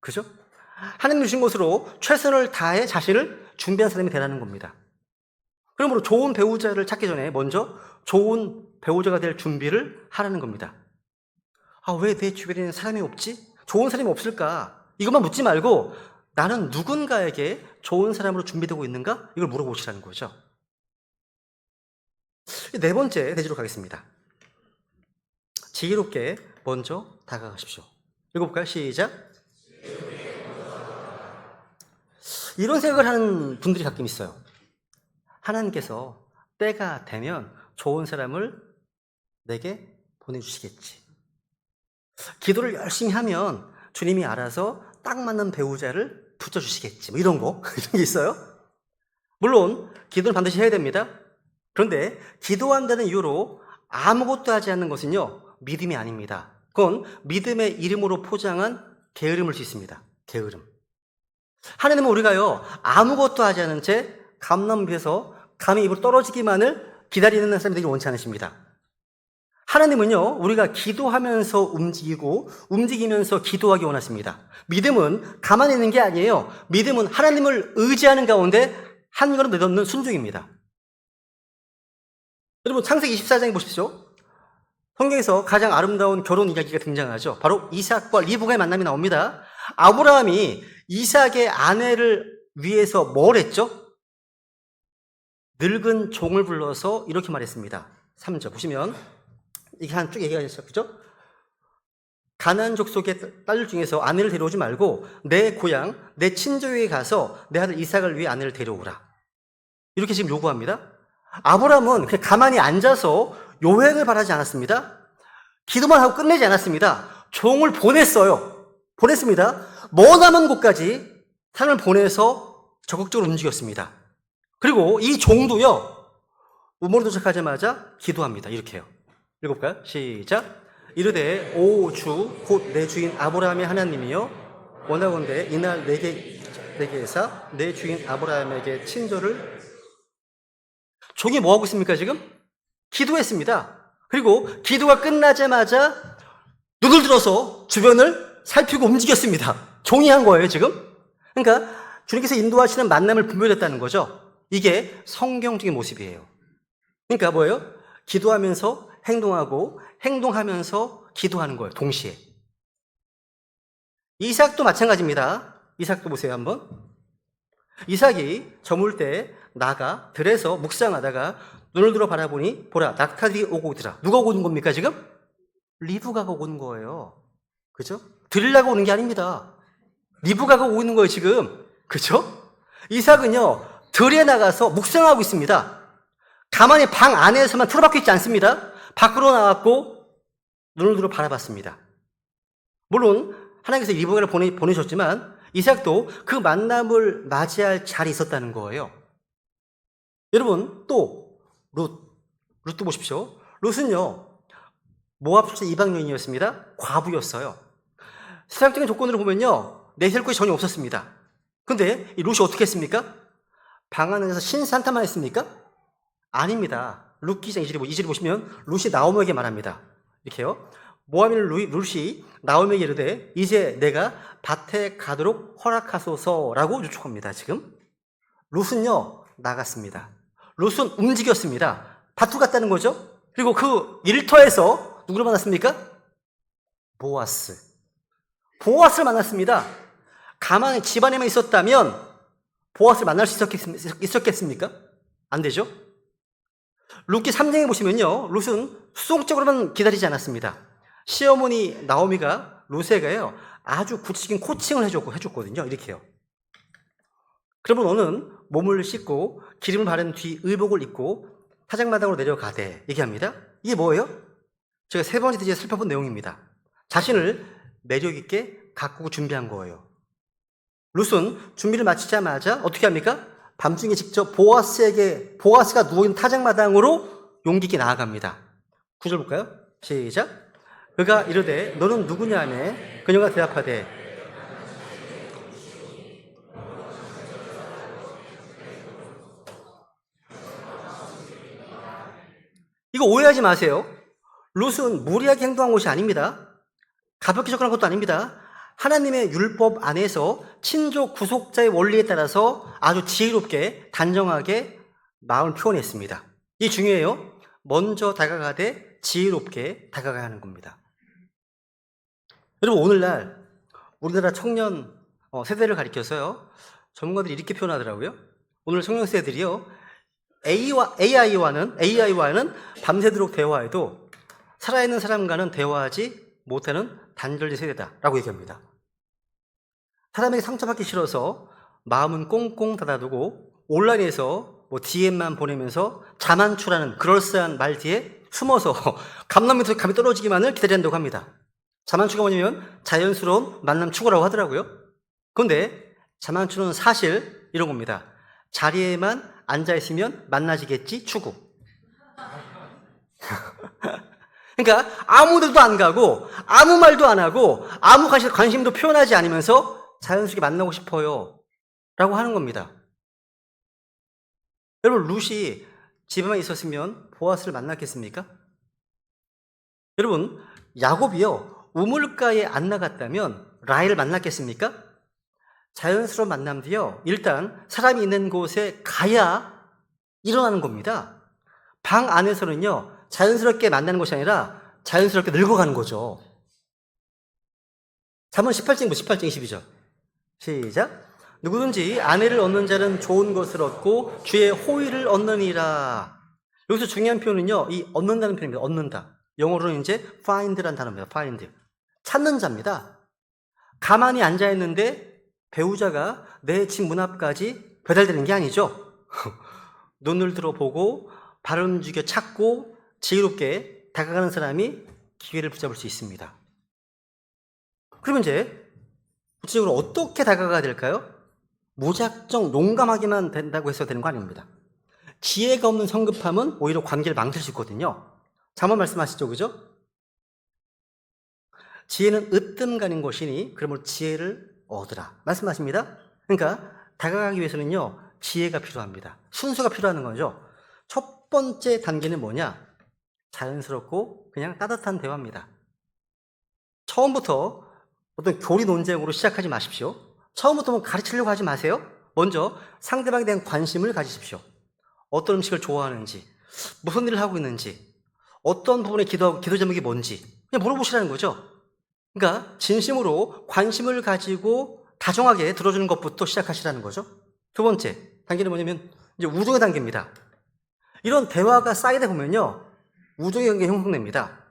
그죠? 하나님 주신 것으로 최선을 다해 자신을 준비한 사람이 되라는 겁니다. 그러므로 좋은 배우자를 찾기 전에 먼저 좋은 배우자가 될 준비를 하라는 겁니다. 아, 왜 내 주변에는 사람이 없지? 좋은 사람이 없을까? 이것만 묻지 말고 나는 누군가에게 좋은 사람으로 준비되고 있는가? 이걸 물어보시라는 거죠. 네 번째 대지로 가겠습니다. 지혜롭게 먼저 다가가십시오. 읽어볼까요? 시작. 이런 생각을 하는 분들이 가끔 있어요. 하나님께서 때가 되면 좋은 사람을 내게 보내주시겠지. 기도를 열심히 하면 주님이 알아서 딱 맞는 배우자를 붙여주시겠지. 뭐 이런 거, 이런 게 있어요. 물론 기도는 반드시 해야 됩니다. 그런데 기도한다는 이유로 아무것도 하지 않는 것은요, 믿음이 아닙니다. 그건 믿음의 이름으로 포장한 게으름일 수 있습니다. 게으름. 하나님은 우리가요, 아무것도 하지 않은 채 감람에서 감이 입으로 떨어지기만을 기다리는 사람이 되기 원치 않으십니다. 하나님은요, 우리가 기도하면서 움직이고 움직이면서 기도하기 원하십니다. 믿음은 가만히 있는 게 아니에요. 믿음은 하나님을 의지하는 가운데 한 걸음 내딛는 순종입니다. 여러분, 창세기 24장에 보십시오. 성경에서 가장 아름다운 결혼 이야기가 등장하죠. 바로 이삭과 리브가의 만남이 나옵니다. 아브라함이 이삭의 아내를 위해서 뭘 했죠? 늙은 종을 불러서 이렇게 말했습니다. 3절 보시면 이게 한 쭉 얘기가 있죠. 그죠? 가나안 족속의 딸 중에서 아내를 데려오지 말고 내 고향, 내 친족에게 가서 내 아들 이삭을 위해 아내를 데려오라. 이렇게 지금 요구합니다. 아브라함은 그냥 가만히 앉아서 요행을 바라지 않았습니다. 기도만 하고 끝내지 않았습니다. 종을 보냈어요. 보냈습니다. 머나먼 곳까지 사람을 보내서 적극적으로 움직였습니다. 그리고 이 종도요, 우물에 도착하자마자 기도합니다. 이렇게요. 읽어볼까요? 시작. 이르되 오 주 곧 내 주인 아브라함의 하나님이여 원하건대 이날 내게에서 내 주인 아브라함에게 친절을. 종이 뭐하고 있습니까 지금? 기도했습니다. 그리고 기도가 끝나자마자 눈을 들어서 주변을 살피고 움직였습니다. 종이 한 거예요 지금. 그러니까 주님께서 인도하시는 만남을 분별했다는 거죠. 이게 성경적인 모습이에요. 그러니까 뭐예요? 기도하면서 행동하고 행동하면서 기도하는 거예요. 동시에. 이삭도 마찬가지입니다. 이삭도 보세요 한번. 이삭이 저물 때 나가 들에서 묵상하다가 눈을 들어 바라보니 보라 낙타들이 오고 오더라. 누가 오고 오는 겁니까 지금? 리브가가 오고 오는 거예요. 그죠? 들으려고 오는 게 아닙니다. 리브가가 오고 있는 거예요 지금. 그죠? 이삭은요 들에 나가서 묵상하고 있습니다. 가만히 방 안에서만 틀어박혀 있지 않습니다. 밖으로 나왔고 눈을 들어 바라봤습니다. 물론 하나님께서 리브가를 보내셨지만 이삭도 그 만남을 맞이할 자리에 있었다는 거예요. 여러분, 또 룻도 보십시오. 룻은요, 모압 출신 이방 여인이었습니다. 과부였어요. 세상적인 조건으로 보면요, 내세울 것이 전혀 없었습니다. 근데 이 룻이 어떻게 했습니까? 방 안에서 신산타만 했습니까? 아닙니다. 룻기장 2절에 보시면 룻이 나오미에게 말합니다. 이렇게요. 모압인 룻이 나오미에게 이르되 이제 내가 밭에 가도록 허락하소서라고 요청합니다. 지금 룻은요 나갔습니다. 룻은 움직였습니다. 밭으로 갔다는 거죠. 그리고 그 일터에서 누구를 만났습니까? 보아스를 만났습니다. 가만히 집안에만 있었다면 보아스를 만날 수 있었겠습니까? 안 되죠. 룻기 3장에 보시면요, 룻은 수동적으로만 기다리지 않았습니다. 시어머니 나오미가 룻에게요 아주 구체적인 코칭을 해줬거든요. 이렇게요. 그러면 너는 몸을 씻고 기름을 바른 뒤 의복을 입고 타작마당으로 내려가되 얘기합니다. 이게 뭐예요? 제가 세 번째 뒤에 살펴본 내용입니다. 자신을 매력 있게 가꾸고 준비한 거예요. 룻은 준비를 마치자마자 어떻게 합니까? 밤중에 직접 보아스가 누워있는 타작마당으로 용기 있게 나아갑니다. 9절 볼까요? 시작. 그가 이르되 너는 누구냐 하며 그녀가 대답하되 이거 오해하지 마세요. 룻은 무리하게 행동한 것이 아닙니다. 가볍게 접근한 것도 아닙니다. 하나님의 율법 안에서 친족 구속자의 원리에 따라서 아주 지혜롭게 단정하게 마음을 표현했습니다. 이게 중요해요. 먼저 다가가되 지혜롭게 다가가야 하는 겁니다. 여러분, 오늘날 우리나라 청년 세대를 가리켜서요, 전문가들이 이렇게 표현하더라고요. 오늘 청년 세대들이요, AI와는 밤새도록 대화해도 살아있는 사람과는 대화하지 못하는 단절된 세대다라고 얘기합니다. 사람에게 상처받기 싫어서 마음은 꽁꽁 닫아두고 온라인에서 DM만 보내면서 자만추라는 그럴싸한 말 뒤에 숨어서 감이 떨어지기만을 기다린다고 합니다. 자만추가 뭐냐면 자연스러운 만남 추구라고 하더라고요. 그런데 자만추는 사실 이런 겁니다. 자리에만 앉아있으면 만나지겠지 추구. 그러니까 아무 데도 안 가고 아무 말도 안 하고 아무 관심도 표현하지 않으면서 자연스럽게 만나고 싶어요 라고 하는 겁니다. 여러분, 룻이 집에만 있었으면 보아스를 만났겠습니까? 여러분, 야곱이요 우물가에 안 나갔다면 라헬을 만났겠습니까? 자연스러운 만남 뒤요 일단 사람이 있는 곳에 가야 일어나는 겁니다. 방 안에서는요 자연스럽게 만나는 것이 아니라 자연스럽게 늙어가는 거죠. 잠언 18장 22절 시작. 누구든지 아내를 얻는 자는 좋은 것을 얻고 주의 호의를 얻느니라. 여기서 중요한 표현은요 이 얻는다는 표현입니다. 얻는다. 영어로는 이제 find라는 단어입니다. find. 찾는 자입니다. 가만히 앉아있는데 배우자가 내 집 문 앞까지 배달되는 게 아니죠. 눈을 들어보고 발을 움직여 찾고 지혜롭게 다가가는 사람이 기회를 붙잡을 수 있습니다. 그러면 이제 구체적으로 어떻게 다가가야 될까요? 무작정 용감하게만 된다고 해서 되는 거 아닙니다. 지혜가 없는 성급함은 오히려 관계를 망칠 수 있거든요. 잠언 말씀하시죠, 그죠? 지혜는 으뜸 가는 것이니 그러므로 지혜를 얻으라 말씀하십니다. 그러니까 다가가기 위해서는요 지혜가 필요합니다. 순서가 필요한 거죠. 첫 번째 단계는 뭐냐? 자연스럽고 그냥 따뜻한 대화입니다. 처음부터 어떤 교리 논쟁으로 시작하지 마십시오. 처음부터 가르치려고 하지 마세요. 먼저 상대방에 대한 관심을 가지십시오. 어떤 음식을 좋아하는지, 무슨 일을 하고 있는지, 어떤 부분에 기도 제목이 뭔지 그냥 물어보시라는 거죠. 그러니까 진심으로 관심을 가지고 다정하게 들어주는 것부터 시작하시라는 거죠. 두 번째 단계는 뭐냐면 이제 우정의 단계입니다. 이런 대화가 쌓이다 보면요 우정의 관계가 형성됩니다.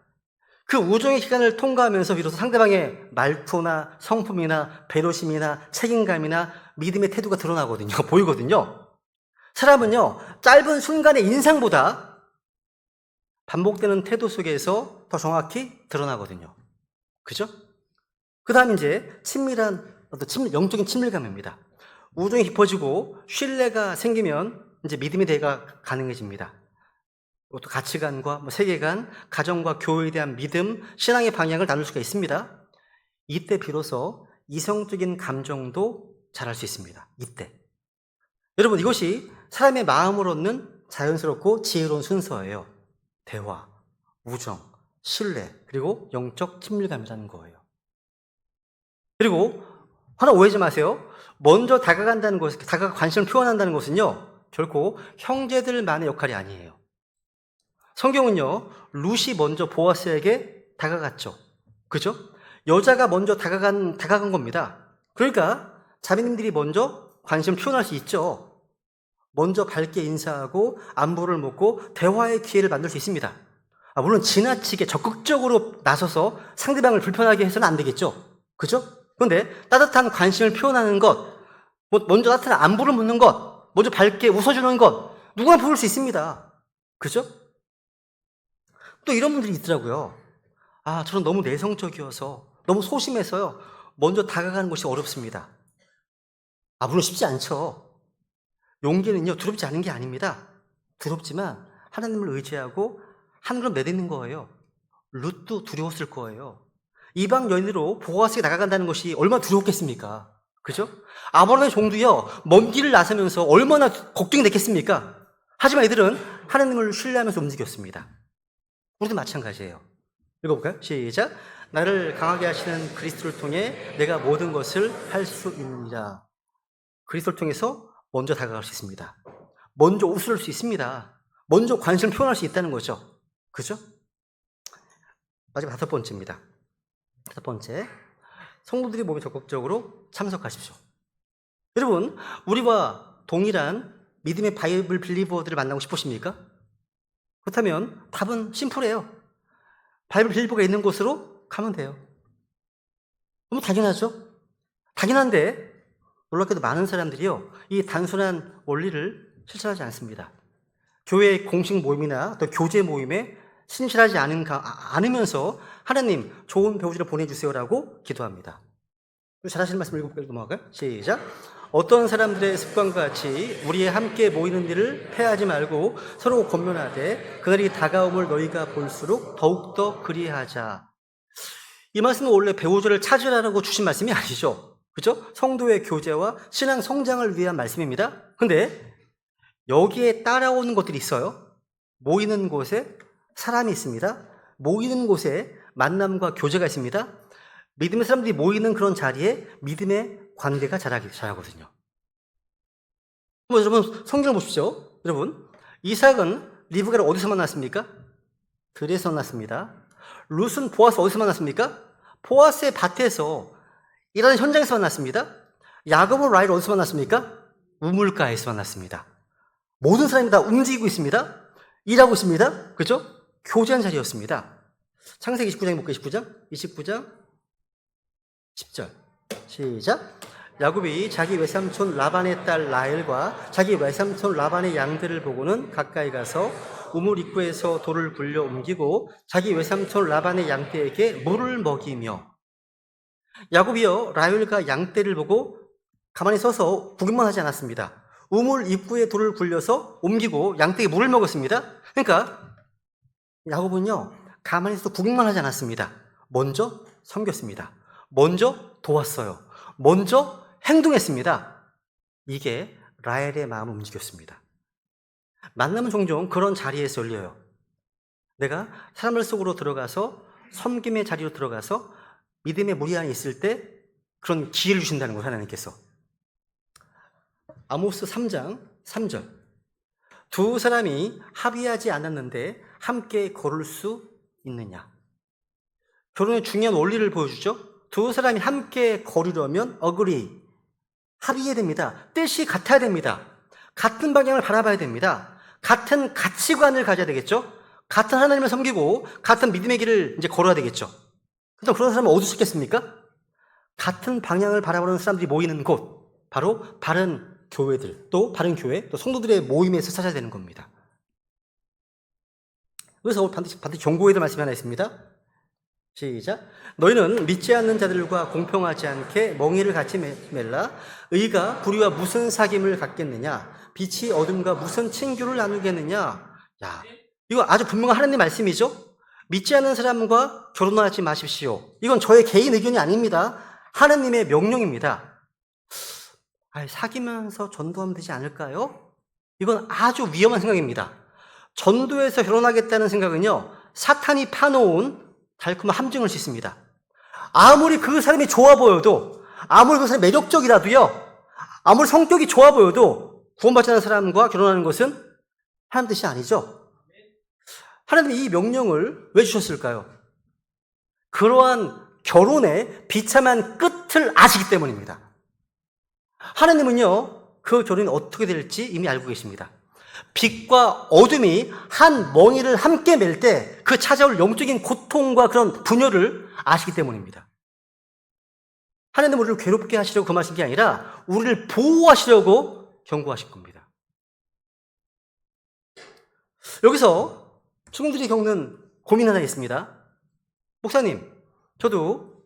그 우정의 기간을 통과하면서 비로소 상대방의 말투나 성품이나 배려심이나 책임감이나 믿음의 태도가 드러나거든요. 보이거든요. 사람은요 짧은 순간의 인상보다 반복되는 태도 속에서 더 정확히 드러나거든요. 그죠? 그 다음 이제 친밀한 영적인 친밀감입니다. 우정이 깊어지고 신뢰가 생기면 이제 믿음의 대화가 가능해집니다. 또 가치관과 세계관, 가정과 교회에 대한 믿음, 신앙의 방향을 나눌 수가 있습니다. 이때 비로소 이성적인 감정도 잘할 수 있습니다. 이때. 여러분, 이것이 사람의 마음을 얻는 자연스럽고 지혜로운 순서예요. 대화, 우정, 신뢰, 그리고 영적 친밀감이라는 거예요. 그리고 하나 오해하지 마세요. 먼저 다가간다는 것, 관심을 표현한다는 것은요, 결코 형제들만의 역할이 아니에요. 성경은요, 룻이 먼저 보아스에게 다가갔죠. 그죠? 여자가 먼저 다가간 겁니다. 그러니까 자매님들이 먼저 관심을 표현할 수 있죠. 먼저 밝게 인사하고 안부를 묻고 대화의 기회를 만들 수 있습니다. 물론 지나치게 적극적으로 나서서 상대방을 불편하게 해서는 안 되겠죠. 그죠? 그런데 따뜻한 관심을 표현하는 것, 먼저 따뜻한 안부를 묻는 것, 먼저 밝게 웃어주는 것, 누구나 보일 수 있습니다. 그죠? 또 이런 분들이 있더라고요. 저는 너무 내성적이어서, 너무 소심해서요, 먼저 다가가는 것이 어렵습니다. 물론 쉽지 않죠. 용기는요, 두렵지 않은 게 아닙니다. 두렵지만 하나님을 의지하고 하늘로 내딛는 거예요. 룻도 두려웠을 거예요. 이방 여인으로 보아스에 나가간다는 것이 얼마나 두렵겠습니까? 그죠? 아브라함의 종도요, 먼 길을 나서면서 얼마나 걱정이 됐겠습니까? 하지만 이들은 하나님을 신뢰하면서 움직였습니다. 우리도 마찬가지예요. 읽어볼까요? 시작. 나를 강하게 하시는 그리스도를 통해 내가 모든 것을 할 수 있느니라. 그리스도를 통해서 먼저 다가갈 수 있습니다. 먼저 웃을 수 있습니다. 먼저 관심을 표현할 수 있다는 거죠. 그죠? 마지막 다섯 번째입니다. 다섯 번째, 성도들이 몸에 적극적으로 참석하십시오. 여러분, 우리와 동일한 믿음의 바이블 빌리버들을 만나고 싶으십니까? 그렇다면 답은 심플해요. 바이블 빌리버가 있는 곳으로 가면 돼요. 너무 당연하죠? 당연한데 놀랍게도 많은 사람들이요, 이 단순한 원리를 실천하지 않습니다. 교회의 공식 모임이나 또 교제 모임에 신실하지 않으면서 하나님 좋은 배우자를 보내주세요라고 기도합니다. 잘하시는 말씀 읽어볼까요? 넘어갈까요? 시작. 어떤 사람들의 습관과 같이 우리의 함께 모이는 일을 폐하지 말고 서로 권면하되 그날이 다가옴을 너희가 볼수록 더욱더 그리하자. 이 말씀은 원래 배우자를 찾으라고 주신 말씀이 아니죠. 그죠? 성도의 교제와 신앙 성장을 위한 말씀입니다. 근데 여기에 따라오는 것들이 있어요. 모이는 곳에 사람이 있습니다. 모이는 곳에 만남과 교제가 있습니다. 믿음의 사람들이 모이는 그런 자리에 믿음의 관계가 자라거든요. 여러분, 성경을 보십시오. 여러분, 이삭은 리브가를 어디서 만났습니까? 들에서 만났습니다. 룻은 보아스 어디서 만났습니까? 보아스의 밭에서 일하는 현장에서 만났습니다. 야곱은 라헬을 어디서 만났습니까? 우물가에서 만났습니다. 모든 사람이 다 움직이고 있습니다. 일하고 있습니다. 그죠? 교제한 자리였습니다. 창세기 29장 볼게요. 29장 10절 시작. 야곱이 자기 외삼촌 라반의 딸 라헬과 자기 외삼촌 라반의 양들을 보고는 가까이 가서 우물 입구에서 돌을 굴려 옮기고 자기 외삼촌 라반의 양떼에게 물을 먹이며. 야곱이요, 라헬과 양떼를 보고 가만히 서서 구경만 하지 않았습니다. 우물 입구에 돌을 굴려서 옮기고 양떼에게 물을 먹었습니다. 그러니까 야곱은요, 가만히 서서 구경만 하지 않았습니다. 먼저 섬겼습니다. 먼저 도왔어요. 먼저 행동했습니다. 이게 라헬의 마음을 움직였습니다. 만남은 종종 그런 자리에서 열려요. 내가 사람들 속으로 들어가서 섬김의 자리로 들어가서 믿음의 무리 안에 있을 때 그런 기회를 주신다는 거예요. 하나님께서. 아모스 3장 3절. 두 사람이 합의하지 않았는데 함께 걸을 수 있느냐. 결혼의 중요한 원리를 보여주죠. 두 사람이 함께 걸으려면 agree, 합의해야 됩니다. 뜻이 같아야 됩니다. 같은 방향을 바라봐야 됩니다. 같은 가치관을 가져야 되겠죠. 같은 하나님을 섬기고 같은 믿음의 길을 이제 걸어야 되겠죠. 그럼 그런 사람은 어디서 있겠습니까? 같은 방향을 바라보는 사람들이 모이는 곳, 바로 바른 교회들, 또 바른 교회, 또 성도들의 모임에서 찾아야 되는 겁니다. 그래서 반드시 경고해야 될 말씀이 하나 있습니다. 시작. 너희는 믿지 않는 자들과 공평하지 않게 멍에를 같이 맬라. 의가 불의와 무슨 사귐을 갖겠느냐? 빛이 어둠과 무슨 친교를 나누겠느냐? 야, 이거 아주 분명한 하나님 말씀이죠? 믿지 않는 사람과 결혼하지 마십시오. 이건 저의 개인 의견이 아닙니다. 하나님의 명령입니다. 사귀면서 전도하면 되지 않을까요? 이건 아주 위험한 생각입니다. 전도해서 결혼하겠다는 생각은요, 사탄이 파놓은 달콤한 함정일 수 있습니다. 아무리 그 사람이 좋아 보여도, 아무리 그 사람이 매력적이라도요, 아무리 성격이 좋아 보여도 구원받지 않은 사람과 결혼하는 것은 하나님 뜻이 아니죠. 하나님이 이 명령을 왜 주셨을까요? 그러한 결혼의 비참한 끝을 아시기 때문입니다. 하나님은요, 그 결혼이 어떻게 될지 이미 알고 계십니다. 빛과 어둠이 한 멍이를 함께 맬 때 그 찾아올 영적인 고통과 그런 분열을 아시기 때문입니다. 하나님은 우리를 괴롭게 하시려고 금하신 게 아니라 우리를 보호하시려고 경고하신 겁니다. 여기서 청년들이 겪는 고민 하나 있습니다. 목사님, 저도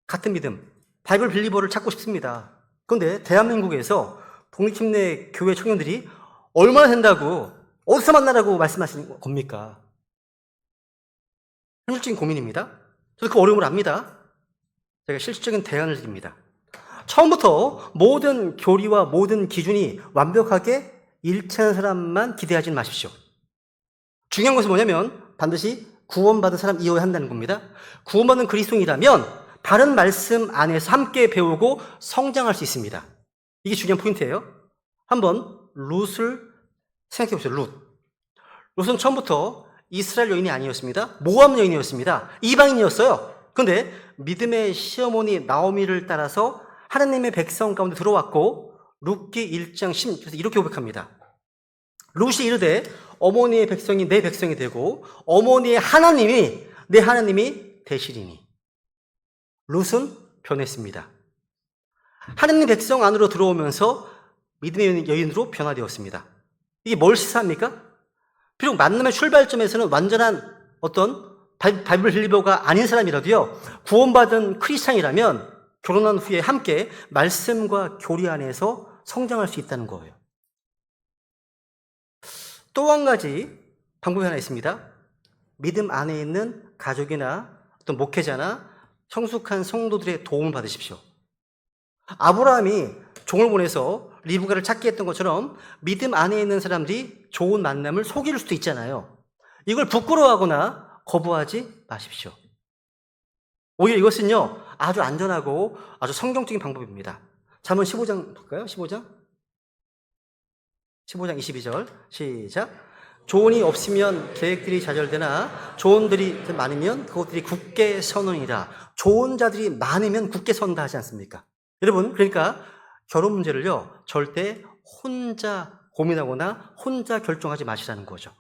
같은 믿음, 바이블 빌리버를 찾고 싶습니다. 그런데 대한민국에서 독립침례 교회 청년들이 얼마나 된다고, 어디서 만나라고 말씀하시는 겁니까? 현실적인 고민입니다. 저도 그 어려움을 압니다. 제가 실질적인 대안을 드립니다. 처음부터 모든 교리와 모든 기준이 완벽하게 일치하는 사람만 기대하지 마십시오. 중요한 것은 뭐냐면 반드시 구원받은 사람 이어야 한다는 겁니다. 구원받은 그리스도인이라면 바른 말씀 안에서 함께 배우고 성장할 수 있습니다. 이게 중요한 포인트예요. 한번 룻을 생각해 보세요. 룻은 처음부터 이스라엘 여인이 아니었습니다. 모압 여인이었습니다. 이방인이었어요. 그런데 믿음의 시어머니 나오미를 따라서 하나님의 백성 가운데 들어왔고 룻기 1장 16절에서 이렇게 고백합니다. 룻이 이르되 어머니의 백성이 내 백성이 되고 어머니의 하나님이 내 하나님이 되시리니. 룻은 변했습니다. 하나님 백성 안으로 들어오면서 믿음의 여인으로 변화되었습니다. 이게 뭘 시사합니까? 비록 만남의 출발점에서는 완전한 어떤 바이블 빌리버가 아닌 사람이라도요, 구원받은 크리스찬이라면 결혼한 후에 함께 말씀과 교리 안에서 성장할 수 있다는 거예요. 또 한 가지 방법이 하나 있습니다. 믿음 안에 있는 가족이나 어떤 목회자나 성숙한 성도들의 도움을 받으십시오. 아브라함이 종을 보내서 리브가를 찾게 했던 것처럼 믿음 안에 있는 사람들이 좋은 만남을 속일 수도 있잖아요. 이걸 부끄러워하거나 거부하지 마십시오. 오히려 이것은요, 아주 안전하고 아주 성경적인 방법입니다. 잠언 15장 볼까요? 15장 22절 시작. 조언이 없으면 계획들이 좌절되나 조언들이 많으면 그것들이 굳게 서느니라. 좋은 자들이 많으면 굳게 선다 하지 않습니까? 여러분, 그러니까 결혼 문제를요, 절대 혼자 고민하거나 혼자 결정하지 마시라는 거죠.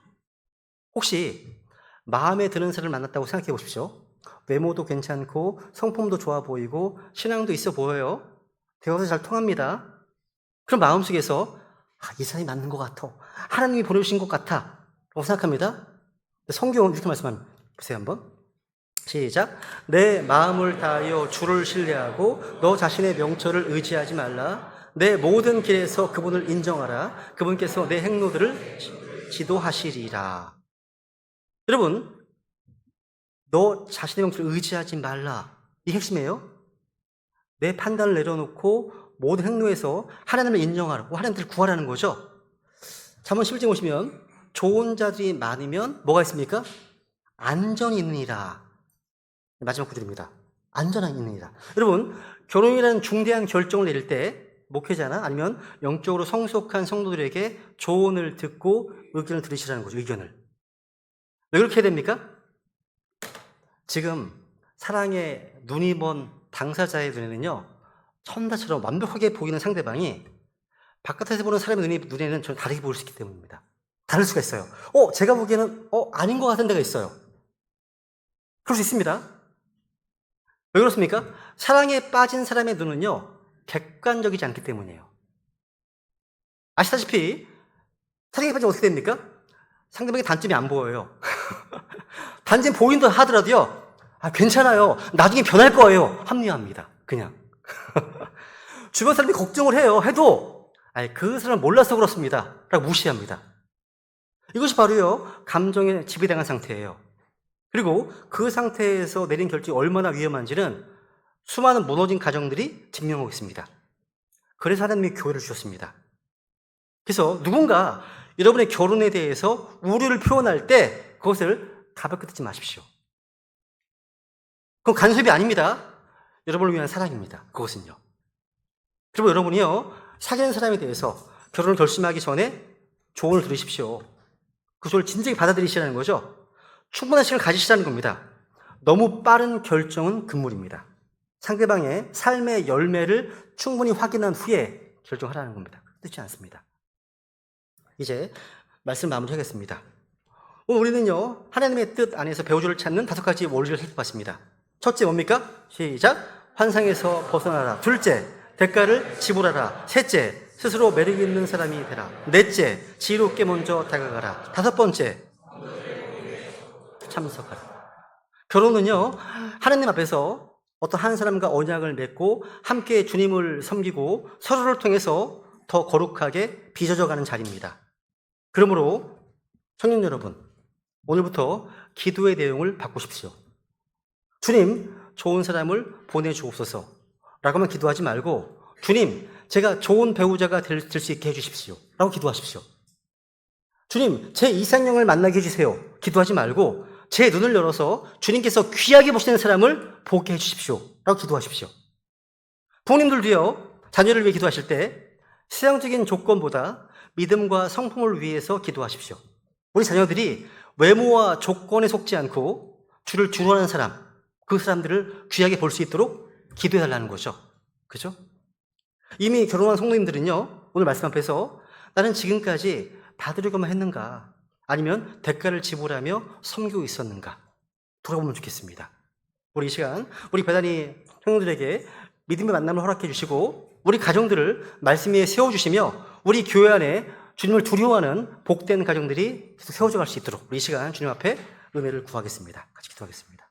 혹시 마음에 드는 사람을 만났다고 생각해 보십시오. 외모도 괜찮고 성품도 좋아 보이고 신앙도 있어 보여요. 대화도 잘 통합니다. 그럼 마음속에서 이 사람이 맞는 것 같아. 하나님이 보내주신 것 같아. 라고 생각합니다. 성경은 이렇게 말씀합니다. 보세요 한번. 시작. 내 마음을 다하여 주를 신뢰하고 너 자신의 명철을 의지하지 말라. 내 모든 길에서 그분을 인정하라. 그분께서 내 행로들을 지도하시리라. 여러분, 너 자신의 명철을 의지하지 말라. 이 핵심이에요. 내 판단을 내려놓고 모든 행로에서 하나님을 인정하라고 하나님을 구하라는 거죠. 잠언 11장 보시면 좋은 자들이 많으면 뭐가 있습니까? 안전이 있느니라. 마지막 구절입니다. 안전한 있느니라. 여러분, 결혼이라는 중대한 결정을 내릴 때 목회자나 아니면 영적으로 성숙한 성도들에게 조언을 듣고 의견을 들으시라는 거죠. 의견을. 왜 그렇게 해야 됩니까? 지금 사랑에 눈이 먼 당사자의 눈에는요, 천사처럼 완벽하게 보이는 상대방이 바깥에서 보는 사람의 눈에는 좀 다르게 보일 수 있기 때문입니다. 다를 수가 있어요. 제가 보기에는 아닌 것 같은 데가 있어요. 그럴 수 있습니다. 왜 그렇습니까? 사랑에 빠진 사람의 눈은요, 객관적이지 않기 때문이에요. 아시다시피 사랑에 빠지면 어떻게 됩니까? 상대방의 단점이 안 보여요. 단점이 보인다 하더라도요, 괜찮아요. 나중에 변할 거예요. 합리화합니다. 그냥. 주변 사람들이 걱정을 해도 그 사람 몰라서 그렇습니다. 라고 무시합니다. 이것이 바로요, 감정에 지배당한 상태예요. 그리고 그 상태에서 내린 결정이 얼마나 위험한지는 수많은 무너진 가정들이 증명하고 있습니다. 그래서 하나님이 교회를 주셨습니다. 그래서 누군가 여러분의 결혼에 대해서 우려를 표현할 때 그것을 가볍게 듣지 마십시오. 그건 간섭이 아닙니다. 여러분을 위한 사랑입니다. 그것은요. 그리고 여러분이요, 사귀는 사람에 대해서 결혼을 결심하기 전에 조언을 들으십시오. 그 조언을 진작에 받아들이시라는 거죠. 충분한 시간을 가지시라는 겁니다. 너무 빠른 결정은 금물입니다. 상대방의 삶의 열매를 충분히 확인한 후에 결정하라는 겁니다. 뜻지 않습니다. 이제 말씀 마무리하겠습니다. 오늘 우리는요, 하나님의 뜻 안에서 배우자를 찾는 5가지 원리를 살펴봤습니다. 첫째 뭡니까? 시작! 환상에서 벗어나라. 둘째, 대가를 지불하라. 셋째, 스스로 매력 있는 사람이 되라. 넷째, 지혜롭게 먼저 다가가라. 5번째, 참석하라. 결혼은요, 하나님 앞에서 어떤 한 사람과 언약을 맺고 함께 주님을 섬기고 서로를 통해서 더 거룩하게 빚어져가는 자리입니다. 그러므로 청년 여러분, 오늘부터 기도의 내용을 바꾸십시오. 주님, 좋은 사람을 보내주옵소서 라고만 기도하지 말고, 주님, 제가 좋은 배우자가 될 수 있게 해주십시오 라고 기도하십시오. 주님, 제 이상형을 만나게 해주세요 기도하지 말고, 제 눈을 열어서 주님께서 귀하게 보시는 사람을 보게 해주십시오 라고 기도하십시오. 부모님들도요, 자녀를 위해 기도하실 때 세상적인 조건보다 믿음과 성품을 위해서 기도하십시오. 우리 자녀들이 외모와 조건에 속지 않고 주를 주로 하는 사람, 그 사람들을 귀하게 볼 수 있도록 기도해달라는 거죠. 그죠? 이미 결혼한 성도님들은요, 오늘 말씀 앞에서 나는 지금까지 받으려고만 했는가, 아니면 대가를 지불하며 섬기고 있었는가 돌아보면 좋겠습니다. 우리 이 시간 우리 배단이 형님들에게 믿음의 만남을 허락해 주시고 우리 가정들을 말씀 위에 세워주시며 우리 교회 안에 주님을 두려워하는 복된 가정들이 세워져 갈 수 있도록 우리 이 시간 주님 앞에 은혜를 구하겠습니다. 같이 기도하겠습니다.